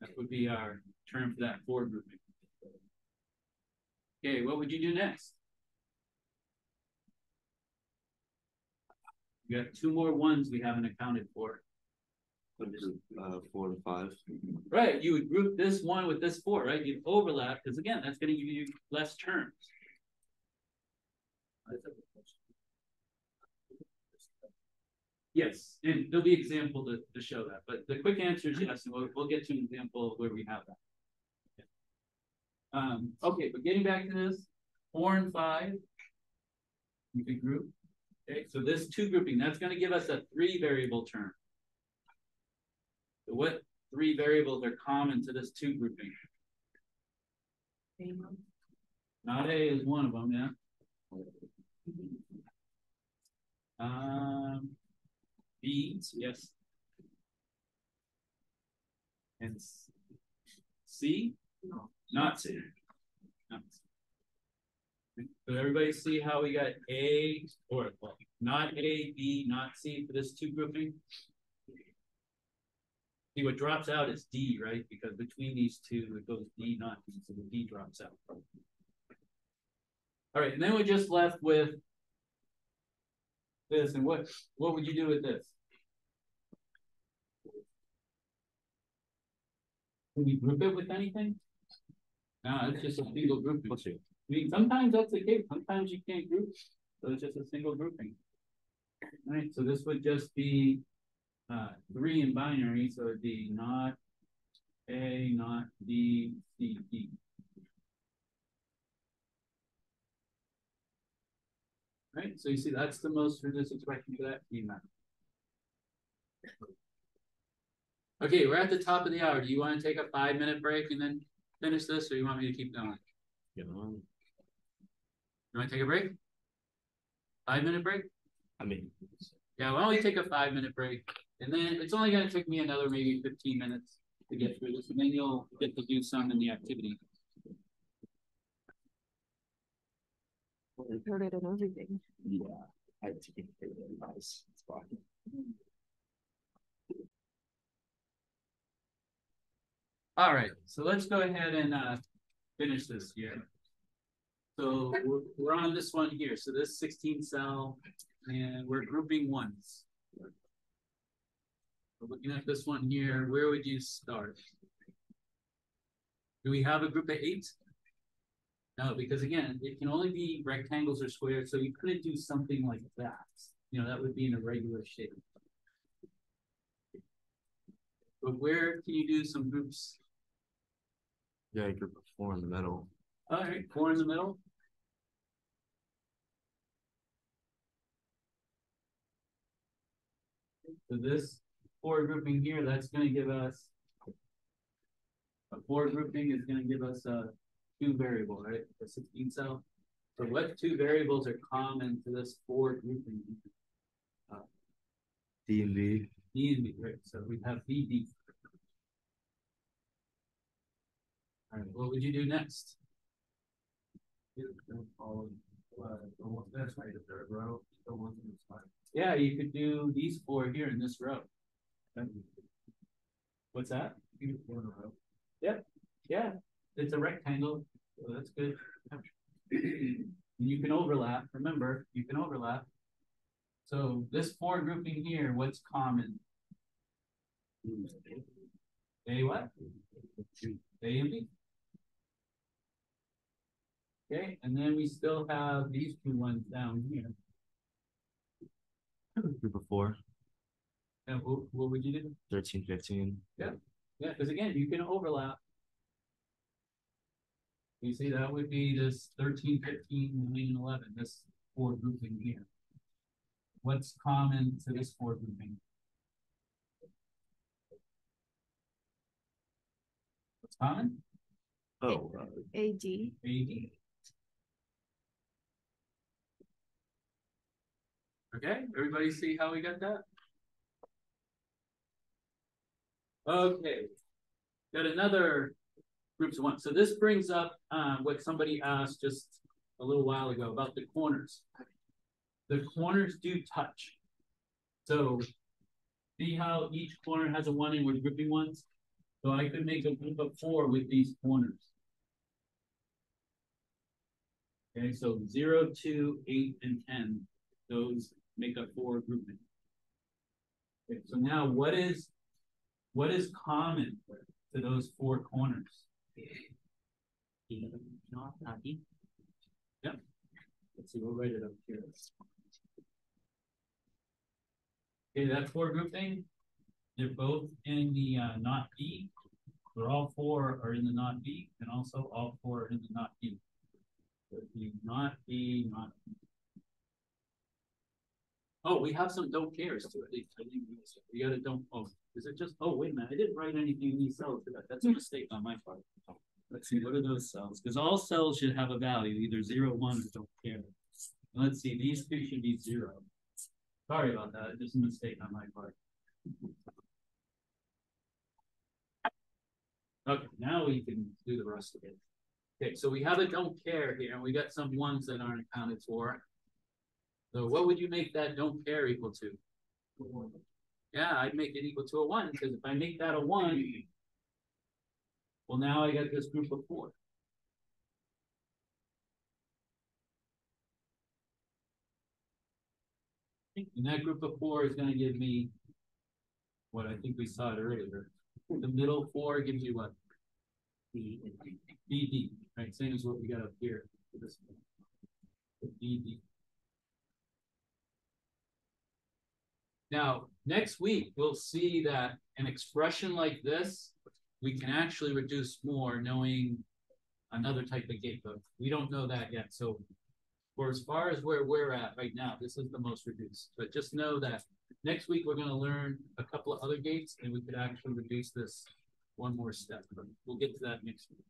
That would be our term for that 4 grouping. Okay, what would you do next? You got 2 more ones we haven't accounted for. 4 and 5. Right, you would group this one with this 4, right? You'd overlap, because again, that's going to give you less terms. Yes, and there'll be an example to show that, but the quick answer is yes, and we'll get to an example where we have that. Okay, but getting back to this, 4 and 5, you can group. Okay, so this 2 grouping, that's going to give us a 3 variable term. So what 3 variables are common to this 2 grouping? Not A is one of them, yeah. B, yes. And C? No. Not C. Not C. So everybody see how we got A, or well, not A, B, not C for this 2 grouping? See, what drops out is D, right? Because between these 2, it goes D, not D, so the D drops out. All right, and then we're just left with this, and what would you do with this? Can we group it with anything? No, it's just a single grouping. I mean, sometimes that's the case. Sometimes you can't group, so it's just a single grouping. All right, so this would just be 3 in binary, so it'd be not A, not B, C, D. Right, so you see that's the most for this expression for that feedback. Okay, we're at the top of the hour. Do you want to take a 5-minute break and then finish this, or you want me to keep going? Get on. You want to take a break? 5-minute break? I mean, yeah, why don't we take a 5-minute break? And then it's only going to take me another maybe 15 minutes to get through this, and then you'll get to do some in the activity. Heard it and everything. yeah, I take it advice. It's fine. All right, so let's go ahead and finish this here. So we're on this one here. So this 16 cell, and we're grouping ones. We're looking at this one here. Where would you start? Do we have a group of 8? No, because again, it can only be rectangles or squares, so you couldn't do something like that. You know, that would be in a regular shape. But where can you do some groups? Yeah, a group of 4 in the middle. All right, 4 in the middle. So this 4 grouping here, that's going to give us a 4 grouping is going to give us a 2 variable, right? A 16 cell. So what 2 variables are common to this 4 grouping? D and B. D and B, right? So we have B, D. All right, what would you do next? Yeah, you could do these four here in this row. What's that? Yep, yeah, it's a rectangle, so that's good. You can overlap, remember, you can overlap. So this four grouping here, what's common? A what? A and B. Okay, and then we still have these two ones down here. Group of 4. And what would you do? 13, 15. Yeah, because again, you can overlap. You see, that would be this 13, 15, 9, and 11, this four grouping here. What's common to this four grouping? What's common? Oh, AD. AD. Okay, everybody see how we got that? Okay, got another groups of one. So this brings up what somebody asked just a little while ago about the corners. The corners do touch. So see how each corner has a 1 and we're grouping ones? So I could make a group of 4 with these corners. Okay, so 0, 2, 8, and 10. Those make up 4 grouping. Okay, so now what is common to those 4 corners? Yep. Let's see, we'll write it up here. Okay, that 4 grouping, they're both in the not B. They're all 4 are in the not B, and also all 4 are in the not B. So the not B, not B. Oh, we have some don't cares to it. I think we got to don't. Oh, is it just? Oh, wait a minute. I didn't write anything in these cells. That's a mistake on my part. Let's see. What are those cells? Because all cells should have a value, either 0, 1, or don't care. Let's see. These two should be 0. Sorry about that. Just a mistake on my part. Okay, now we can do the rest of it. Okay, so we have a don't care here, and we got some ones that aren't accounted for. So what would you make that don't care equal to? Yeah, I'd make it equal to a 1, because if I make that a 1, well, now I got this group of 4. And that group of 4 is going to give me what I think we saw it earlier. The middle 4 gives you what? BD, right? Same as what we got up here for this one. BD. Now, next week, we'll see that an expression like this, we can actually reduce more knowing another type of gate, but we don't know that yet. So for as far as where we're at right now, this is the most reduced. But just know that next week, we're going to learn a couple of other gates, and we could actually reduce this one more step. But we'll get to that next week.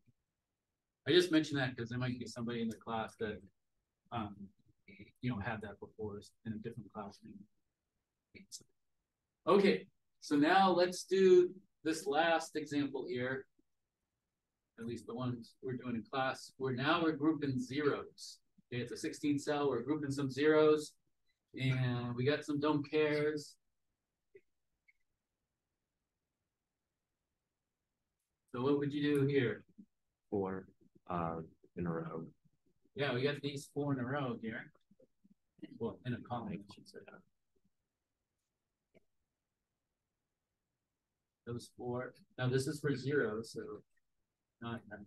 I just mentioned that because there might be somebody in the class that, had that before in a different classroom. Okay, so now let's do this last example here. At least the ones we're doing in class. We're grouping zeros. Okay, it's a 16 cell. We're grouping some zeros, and we got some don't cares. So what would you do here? 4 in a row. Yeah, we got these 4 in a row here. Well, in a column, I should say. Those 4. Now this is for 0, so not that.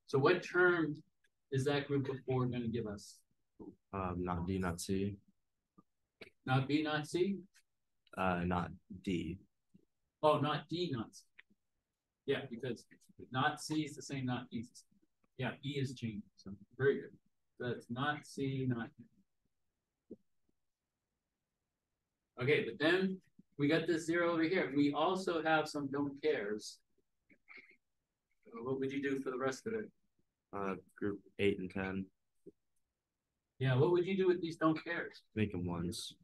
So what term is that group of 4 going to give us? Not D, not C. Not B, not C? Not D. Oh, not D, not C. Yeah, because not C is the same, not D is the same. Yeah, E is changed. So very good. So that's not C, not D. Okay, but then we got this 0 over here. We also have some don't cares. So what would you do for the rest of it? Group 8 and 10. Yeah, what would you do with these don't cares? Make them 1s.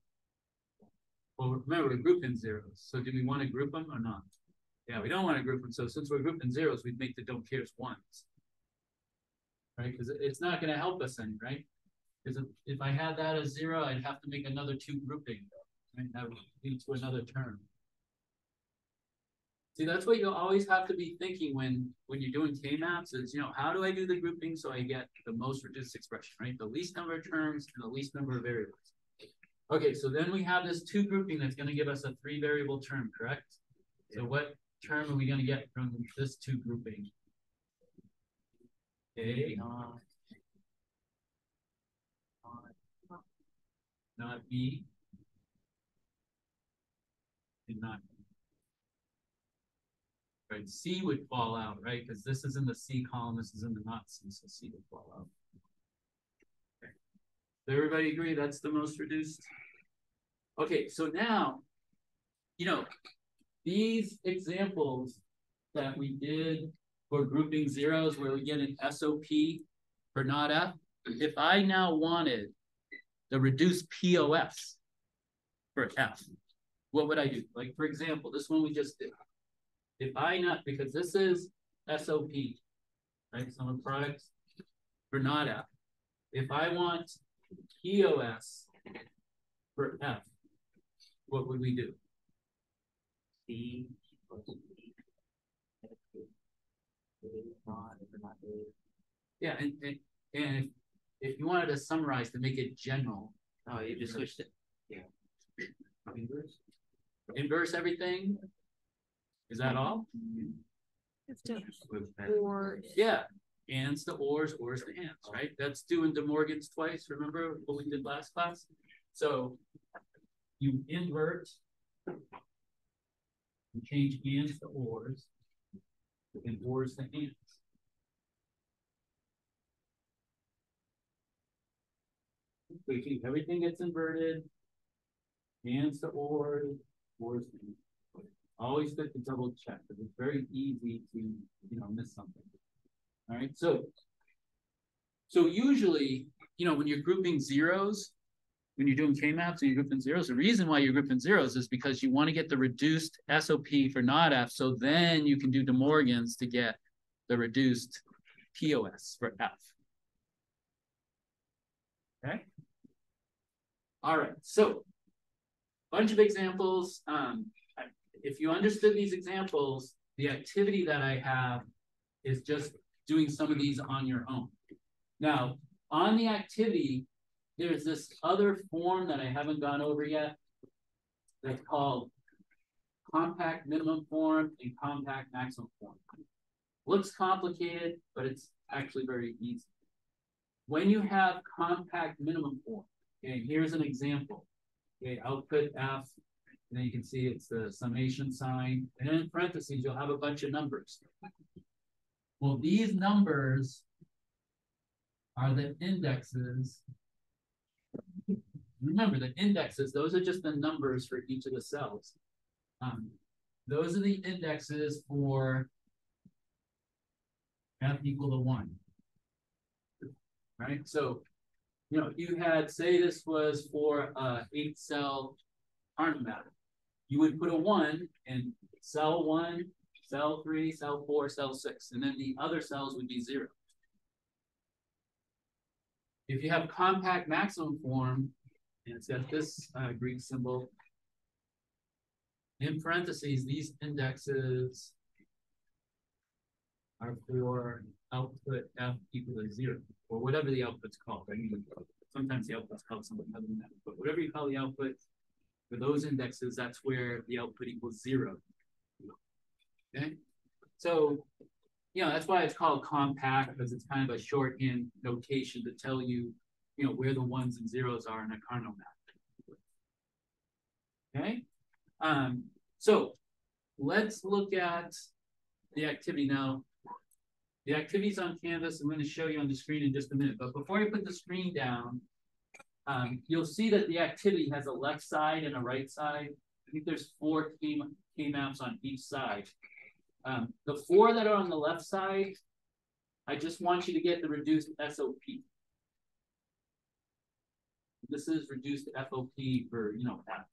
Well, remember, we're grouping zeros. So do we want to group them or not? Yeah, we don't want to group them. So since we're grouping zeros, we'd make the don't cares ones. Right? Because it's not going to help us any, right? Because if I had that as 0, I'd have to make another 2 grouping. Right? That would lead to another term. See, that's what you'll always have to be thinking when you're doing K-maps is, how do I do the grouping so I get the most reduced expression, right? The least number of terms and the least number of variables. Okay, so then we have this 2 grouping that's going to give us a 3 variable term, correct? So what term are we going to get from this 2 grouping? A, not B, and not B. Right, C would fall out, right? Because this is in the C column, this is in the not C, so C would fall out. Okay. Does everybody agree that's the most reduced? Okay, so now, these examples that we did for grouping zeros where we get an SOP for not F, if I now wanted the reduced POS for F, what would I do? Like, for example, this one we just did. If I not, because this is SOP, right? Sum of products for not F. If I want POS for F, what would we do? C. Yeah, and if you wanted to summarize to make it general, Oh, you just switched it. Yeah. Inverse everything. Is that all? It's to or Yeah. Ands to ors to ands, right? That's doing De Morgan's twice. Remember what we did last class? So you invert, you change ands to ors, and ors to ands. So you keep everything gets inverted, ands to ors to ands. Always good to double check because it's very easy to miss something. All right, so usually when you're grouping zeros, when you're doing K-maps and you're grouping zeros, the reason why you're grouping zeros is because you want to get the reduced SOP for not F, so then you can do De Morgan's to get the reduced POS for F. Okay. All right, so bunch of examples. If you understood these examples, the activity that I have is just doing some of these on your own. Now, on the activity, there's this other form that I haven't gone over yet that's called compact minimum form and compact maximum form. Looks complicated, but it's actually very easy. When you have compact minimum form, okay, here's an example. Okay, output F. And then you can see it's the summation sign. And in parentheses, you'll have a bunch of numbers. Well, these numbers are the indexes. Remember, the indexes, those are just the numbers for each of the cells. Those are the indexes for F equal to 1. Right? So, if you had, say this was for 8-cell Carnot map, you would put a 1 in cell 1, cell 3, cell 4, cell 6, and then the other cells would be 0. If you have compact maximum form, and it's got this Greek symbol, in parentheses, these indexes are for output F equal to 0, or whatever the output's called. Right? Sometimes the output's called something other than that, but whatever you call the output, for those indexes, that's where the output equals 0. Okay, so that's why it's called compact, because it's kind of a shorthand notation to tell you, where the 1s and 0s are in a Carnot map. Okay, so let's look at the activity now. The activity's on Canvas. I'm going to show you on the screen in just a minute, but before I put the screen down, you'll see that the activity has a left side and a right side. I think there's 4 K-maps on each side. The 4 that are on the left side, I just want you to get the reduced SOP. This is reduced FOP for, F.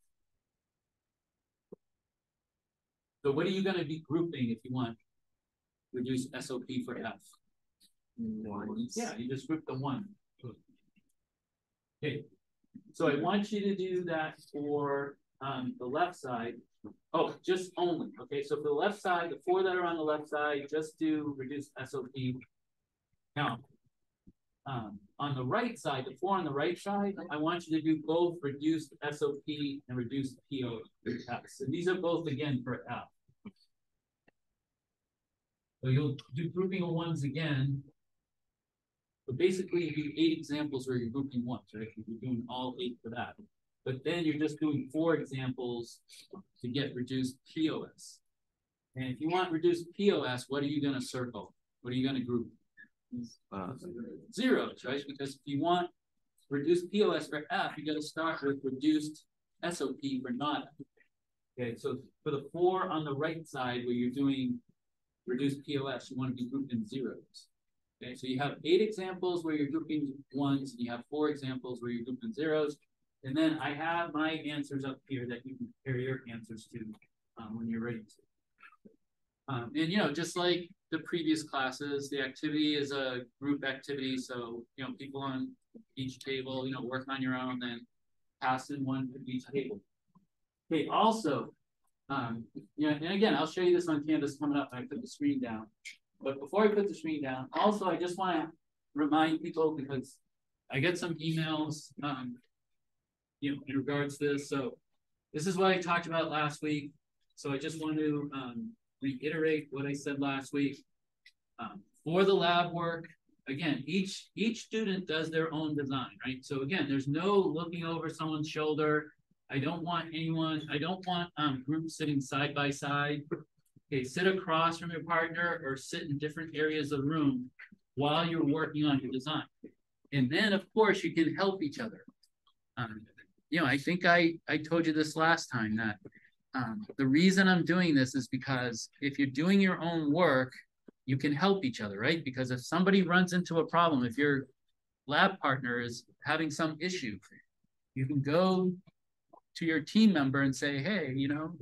So what are you going to be grouping if you want reduce SOP for F? Ones. Yeah, you just group the one. Okay, so I want you to do that for the left side. Oh, just only. Okay, so for the left side, the 4 that are on the left side, just do reduce SOP. Now, on the right side, the 4 on the right side, I want you to do both reduced SOP and reduced POF. So these are both again for F. So you'll do grouping of ones again. But basically, you do 8 examples where you're grouping ones, right? You're doing all 8 for that. But then you're just doing 4 examples to get reduced POS. And if you want reduced POS, what are you going to circle? What are you going to group? Zeros, right? Because if you want reduced POS for F, you got to start with reduced SOP for not F. Okay, so for the 4 on the right side where you're doing reduced POS, you want to be grouped in zeros. Okay, so you have 8 examples where you're grouping ones, and you have 4 examples where you're grouping zeros. And then I have my answers up here that you can compare your answers to when you're ready to. And, you know, just like the previous classes, the activity is a group activity. So, you know, people on each table, you know, work on your own, then pass in one to each table. Okay, also, you know, and again, I'll show you this on Canvas coming up. I put the screen down. But before I put the screen down, also, I just want to remind people, because I get some emails, you know, in regards to this. So this is what I talked about last week. So I just want to reiterate what I said last week. For the lab work, again, each student does their own design, right? So again, there's no looking over someone's shoulder. I don't want groups sitting side by side. Okay, sit across from your partner or sit in different areas of the room while you're working on your design. And then, of course, you can help each other. You know, I think I told you this last time that the reason I'm doing this is because if you're doing your own work, you can help each other, right? Because if somebody runs into a problem, if your lab partner is having some issue, you can go to your team member and say, hey, you know,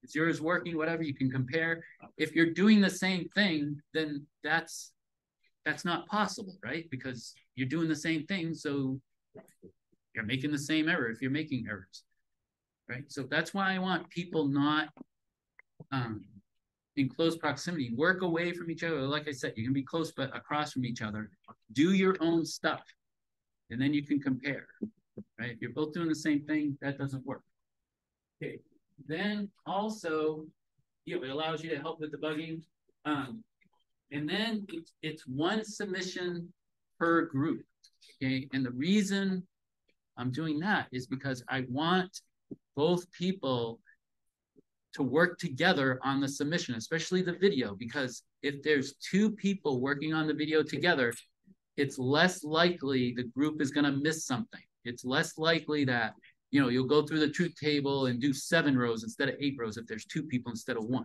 is yours working? Whatever, you can compare. If you're doing the same thing, then that's not possible, right? Because you're doing the same thing, so you're making the same error if you're making errors, right? So that's why I want people not in close proximity. Work away from each other. Like I said, you can be close but across from each other. Do your own stuff, and then you can compare, right? If you're both doing the same thing, that doesn't work. Okay. Then also, you know, it allows you to help with debugging. And then it's one submission per group. Okay. And the reason I'm doing that is because I want both people to work together on the submission, especially the video, because if there's 2 people working on the video together, it's less likely the group is going to miss something. It's less likely that, you know, you'll go through the truth table and do 7 rows instead of 8 rows if there's 2 people instead of 1.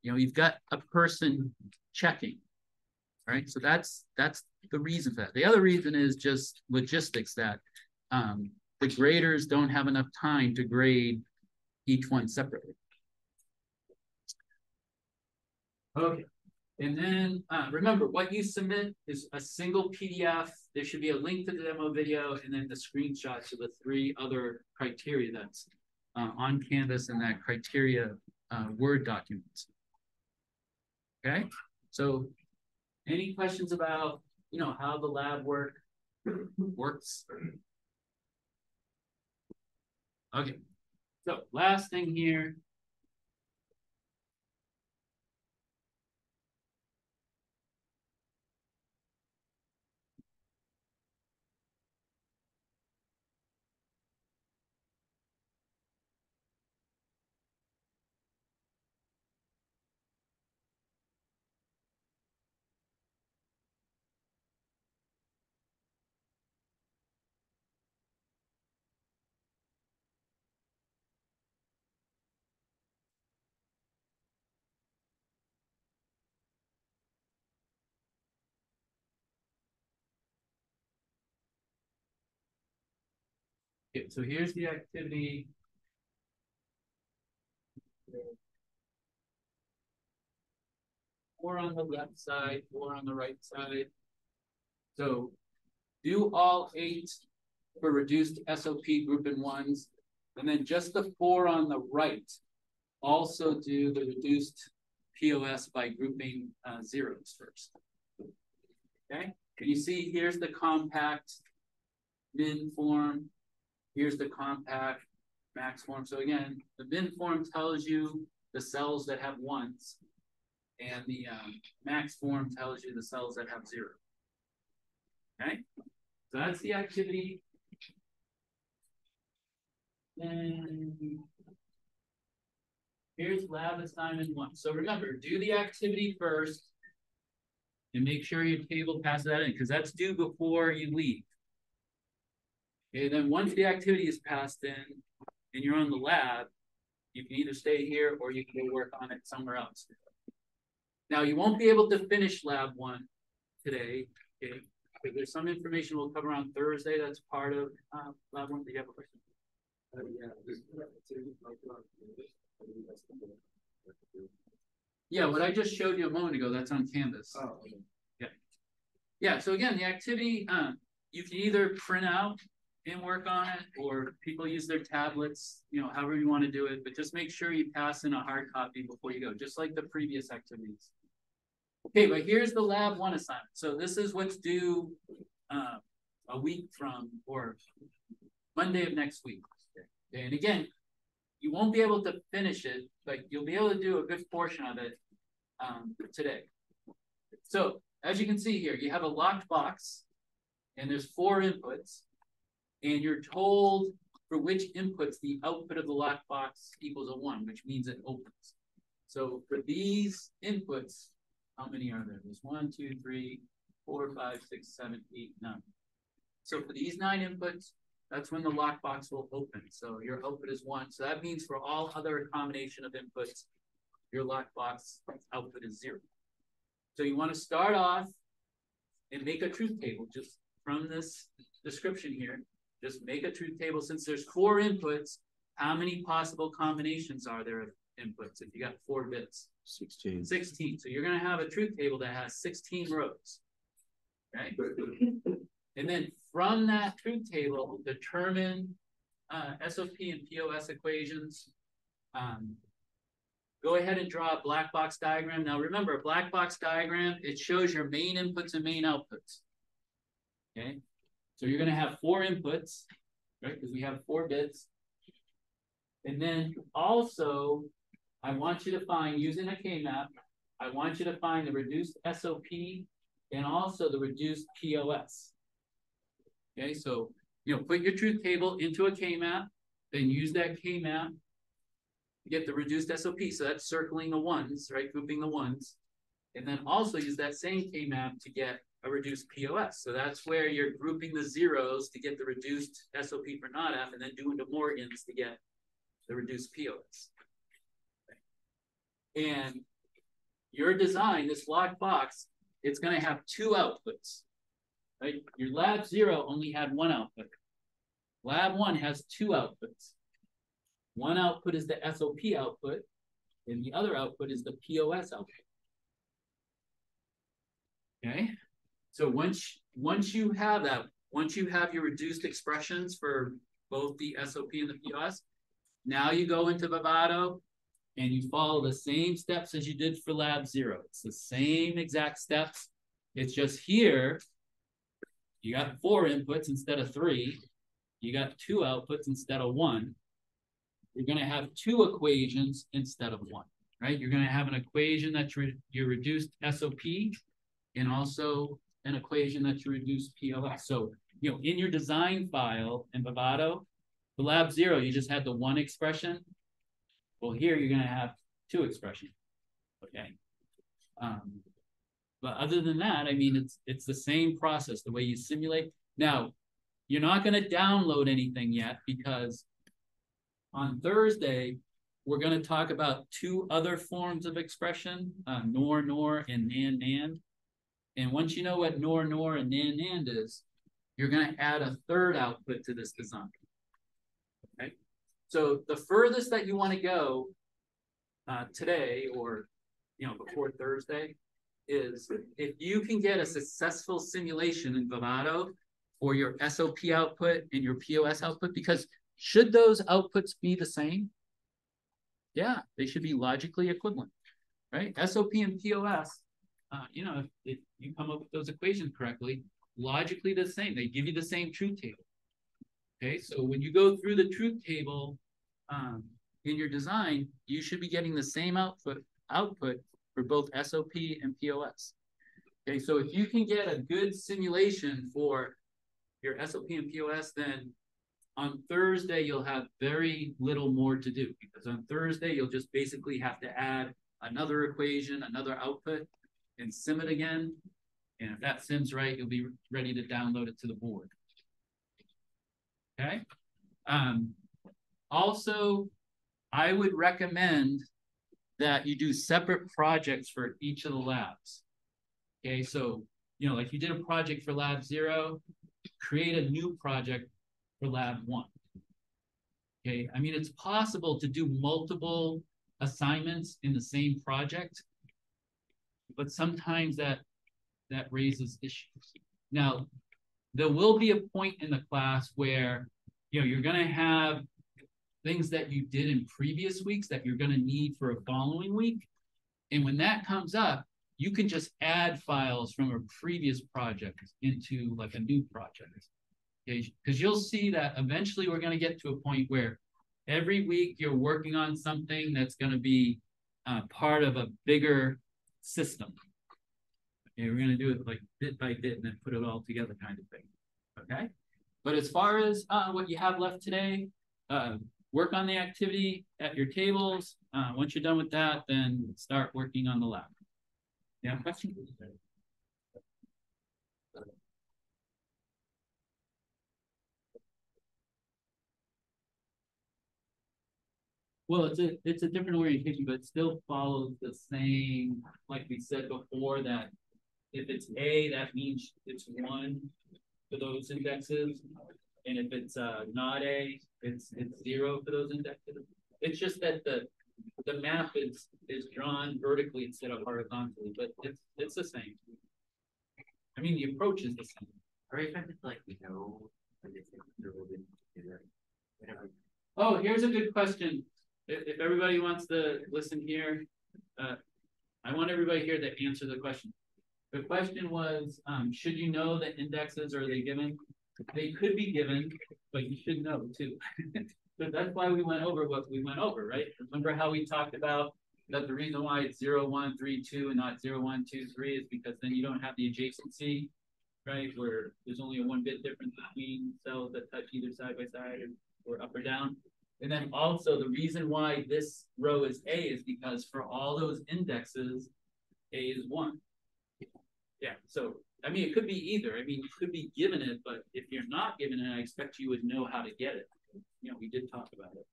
You know, you've got a person checking, right? So that's the reason for that. The other reason is just logistics, that the graders don't have enough time to grade each one separately. Okay, and then remember, what you submit is a single PDF. There should be a link to the demo video and then the screenshots of the 3 other criteria that's on Canvas and that criteria Word documents. Okay, so any questions about, you know, how the lab works? Okay, so last thing here. Okay, so here's the activity. 4 on the left side, 4 on the right side. So do all 8 for reduced SOP group in ones, and then just the 4 on the right also do the reduced POS by grouping zeros first. Okay, can you see here's the compact min form, here's the compact max form. So again, the min form tells you the cells that have ones, and the max form tells you the cells that have 0. Okay, so that's the activity. And here's lab assignment 1. So remember, do the activity first and make sure your table passes that in, because that's due before you leave. Okay, then once the activity is passed in and you're on the lab, you can either stay here or you can go work on it somewhere else. Now, you won't be able to finish lab 1 today. Okay, but there's some information we'll cover on Thursday that's part of lab 1. Do you have a question? Yeah, what I just showed you a moment ago, that's on Canvas. Oh, okay. Yeah, so again, the activity, you can either print out and work on it, or people use their tablets, you know, however you want to do it, but just make sure you pass in a hard copy before you go, just like the previous activities. Okay, but here's the lab 1 assignment. So this is what's due a week from, or Monday of next week. Okay, and again, you won't be able to finish it, but you'll be able to do a good portion of it today. So as you can see here, you have a locked box, and there's 4 inputs, and you're told for which inputs the output of the locked box equals a 1, which means it opens. So for these inputs, how many are there? There's 1, 2, 3, 4, 5, 6, 7, 8, 9. So for these 9 inputs, that's when the lockbox will open. So your output is 1. So that means for all other combination of inputs, your lockbox output is 0. So you want to start off and make a truth table just from this description here. Just make a truth table. Since there's 4 inputs, how many possible combinations are there of inputs if you got 4 bits? 16. 16. So you're going to have a truth table that has 16 rows. Okay. And then from that truth table, determine SOP and POS equations. Go ahead and draw a black box diagram. Now remember, a black box diagram, it shows your main inputs and main outputs. Okay. So you're going to have 4 inputs, right? Because we have 4 bits. And then also, I want you to find, using a K-map, I want you to find the reduced SOP and also the reduced POS. Okay, so, you know, put your truth table into a K-map, then use that K-map to get the reduced SOP. So that's circling the ones, right? Grouping the ones. And then also use that same K-map to get a reduced POS. So that's where you're grouping the zeros to get the reduced SOP for NOTAF, and then doing the Morgans to get the reduced POS. Okay. And your design, this locked box, it's going to have 2 outputs. Right? Your lab 0 only had 1 output. Lab 1 has 2 outputs. One output is the SOP output, and the other output is the POS output. Okay, so once you have that, once you have your reduced expressions for both the SOP and the POS, now you go into Vivado and you follow the same steps as you did for lab 0. It's the same exact steps. It's just here, you got 4 inputs instead of 3. You got 2 outputs instead of 1. You're going to have 2 equations instead of 1, right? You're going to have an equation that's your reduced SOP and also an equation that's your reduced POS. So, you know, in your design file in Vivado, for lab 0, you just had the 1 expression. Well, here you're going to have 2 expressions, okay? But other than that, I mean, it's the same process, the way you simulate. Now, you're not going to download anything yet because on Thursday, we're going to talk about 2 other forms of expression, NOR, and NAND. And once you know what NOR, and NAND is, you're going to add a 3rd output to this design. Okay? So the furthest that you want to go today or, before Thursday is if you can get a successful simulation in Vivado for your SOP output and your POS output, because should those outputs be the same? Yeah, they should be logically equivalent, right? SOP and POS, if you come up with those equations correctly, logically the same. They give you the same truth table. Okay, so when you go through the truth table in your design, you should be getting the same output for both SOP and POS. Okay, so if you can get a good simulation for your SOP and POS, then on Thursday, you'll have very little more to do, because on Thursday, you'll just basically have to add another equation, another output, and sim it again. And if that sim's right, you'll be ready to download it to the board. Okay. Also, I would recommend that you do separate projects for each of the labs. Okay, so, like you did a project for lab 0, create a new project for lab 1. Okay, I mean, it's possible to do multiple assignments in the same project, but sometimes that raises issues. Now, there will be a point in the class where, you're going to have things that you did in previous weeks that you're going to need for a following week. And when that comes up, you can just add files from a previous project into like a new project. Okay, because you'll see that eventually we're going to get to a point where every week you're working on something that's going to be part of a bigger system. Okay, we're going to do it like bit by bit and then put it all together kind of thing. Okay, but as far as what you have left today, work on the activity at your tables. Once you're done with that, then start working on the lab. Yeah, question? Well, it's a different orientation, but it still follows the same, like we said before, that if it's A, that means it's 1 for those indexes. And if it's not A, it's 0 for those indexes. It's just that the map is drawn vertically instead of horizontally, but it's the same. I mean, the approach is the same. Or if it's like Oh, here's a good question. If everybody wants to listen here, I want everybody here to answer the question. The question was, should you know the indexes, or are they given? They could be given, but you should know too. So that's why we went over what we went over, right? Remember how we talked about that the reason why it's 0, 1, 3, 2 and not 0, 1, 2, 3 is because then you don't have the adjacency, right? Where there's only a 1-bit difference between cells that touch either side by side or up or down. And then also the reason why this row is A is because for all those indexes, A is 1. Yeah, so I mean, it could be either. I mean, you could be given it, but if you're not given it, I expect you would know how to get it. We did talk about it.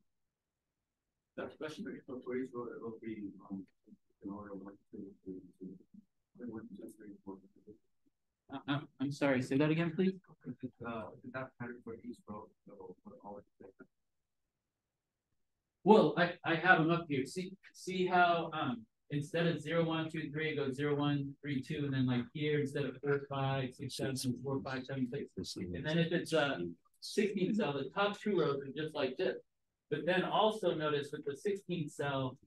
That's the question. I'm sorry, say that again, please. Well, I have them up here. See how instead of 0, 1, 2, 3, it goes 0, 1, 3, 2, and then like here instead of 4, 5, 6, 7, 4, 5, 7, 6. And then if it's 16 cell, the top 2 rows are just like this. But then also notice with the 16 cell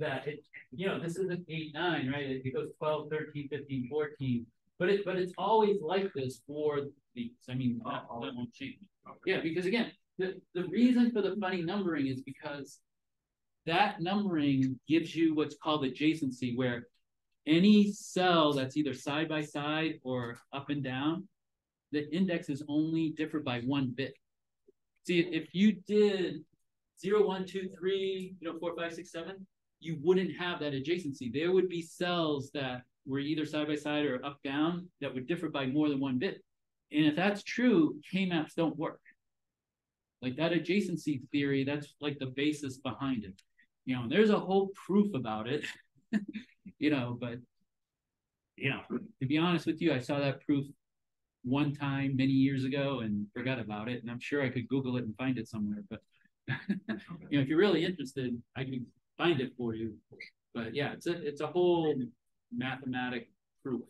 that it, this isn't 8, 9, right? It goes 12, 13, 15, 14. But it's always like this for these. I mean, that won't change. Yeah, because again, the reason for the funny numbering is because that numbering gives you what's called adjacency, where any cell that's either side by side or up and down, the indexes only differ by 1 bit. See, if you did 0, 1, 2, 3, 4, 5, 6, 7, you wouldn't have that adjacency. There would be cells that were either side by side or up down that would differ by more than 1 bit. And if that's true, K-maps don't work. Like that adjacency theory, that's like the basis behind it. There's a whole proof about it, but, to be honest with you, I saw that proof one time many years ago and forgot about it. And I'm sure I could Google it and find it somewhere. But, if you're really interested, I can find it for you. But yeah, it's a whole mathematic proof.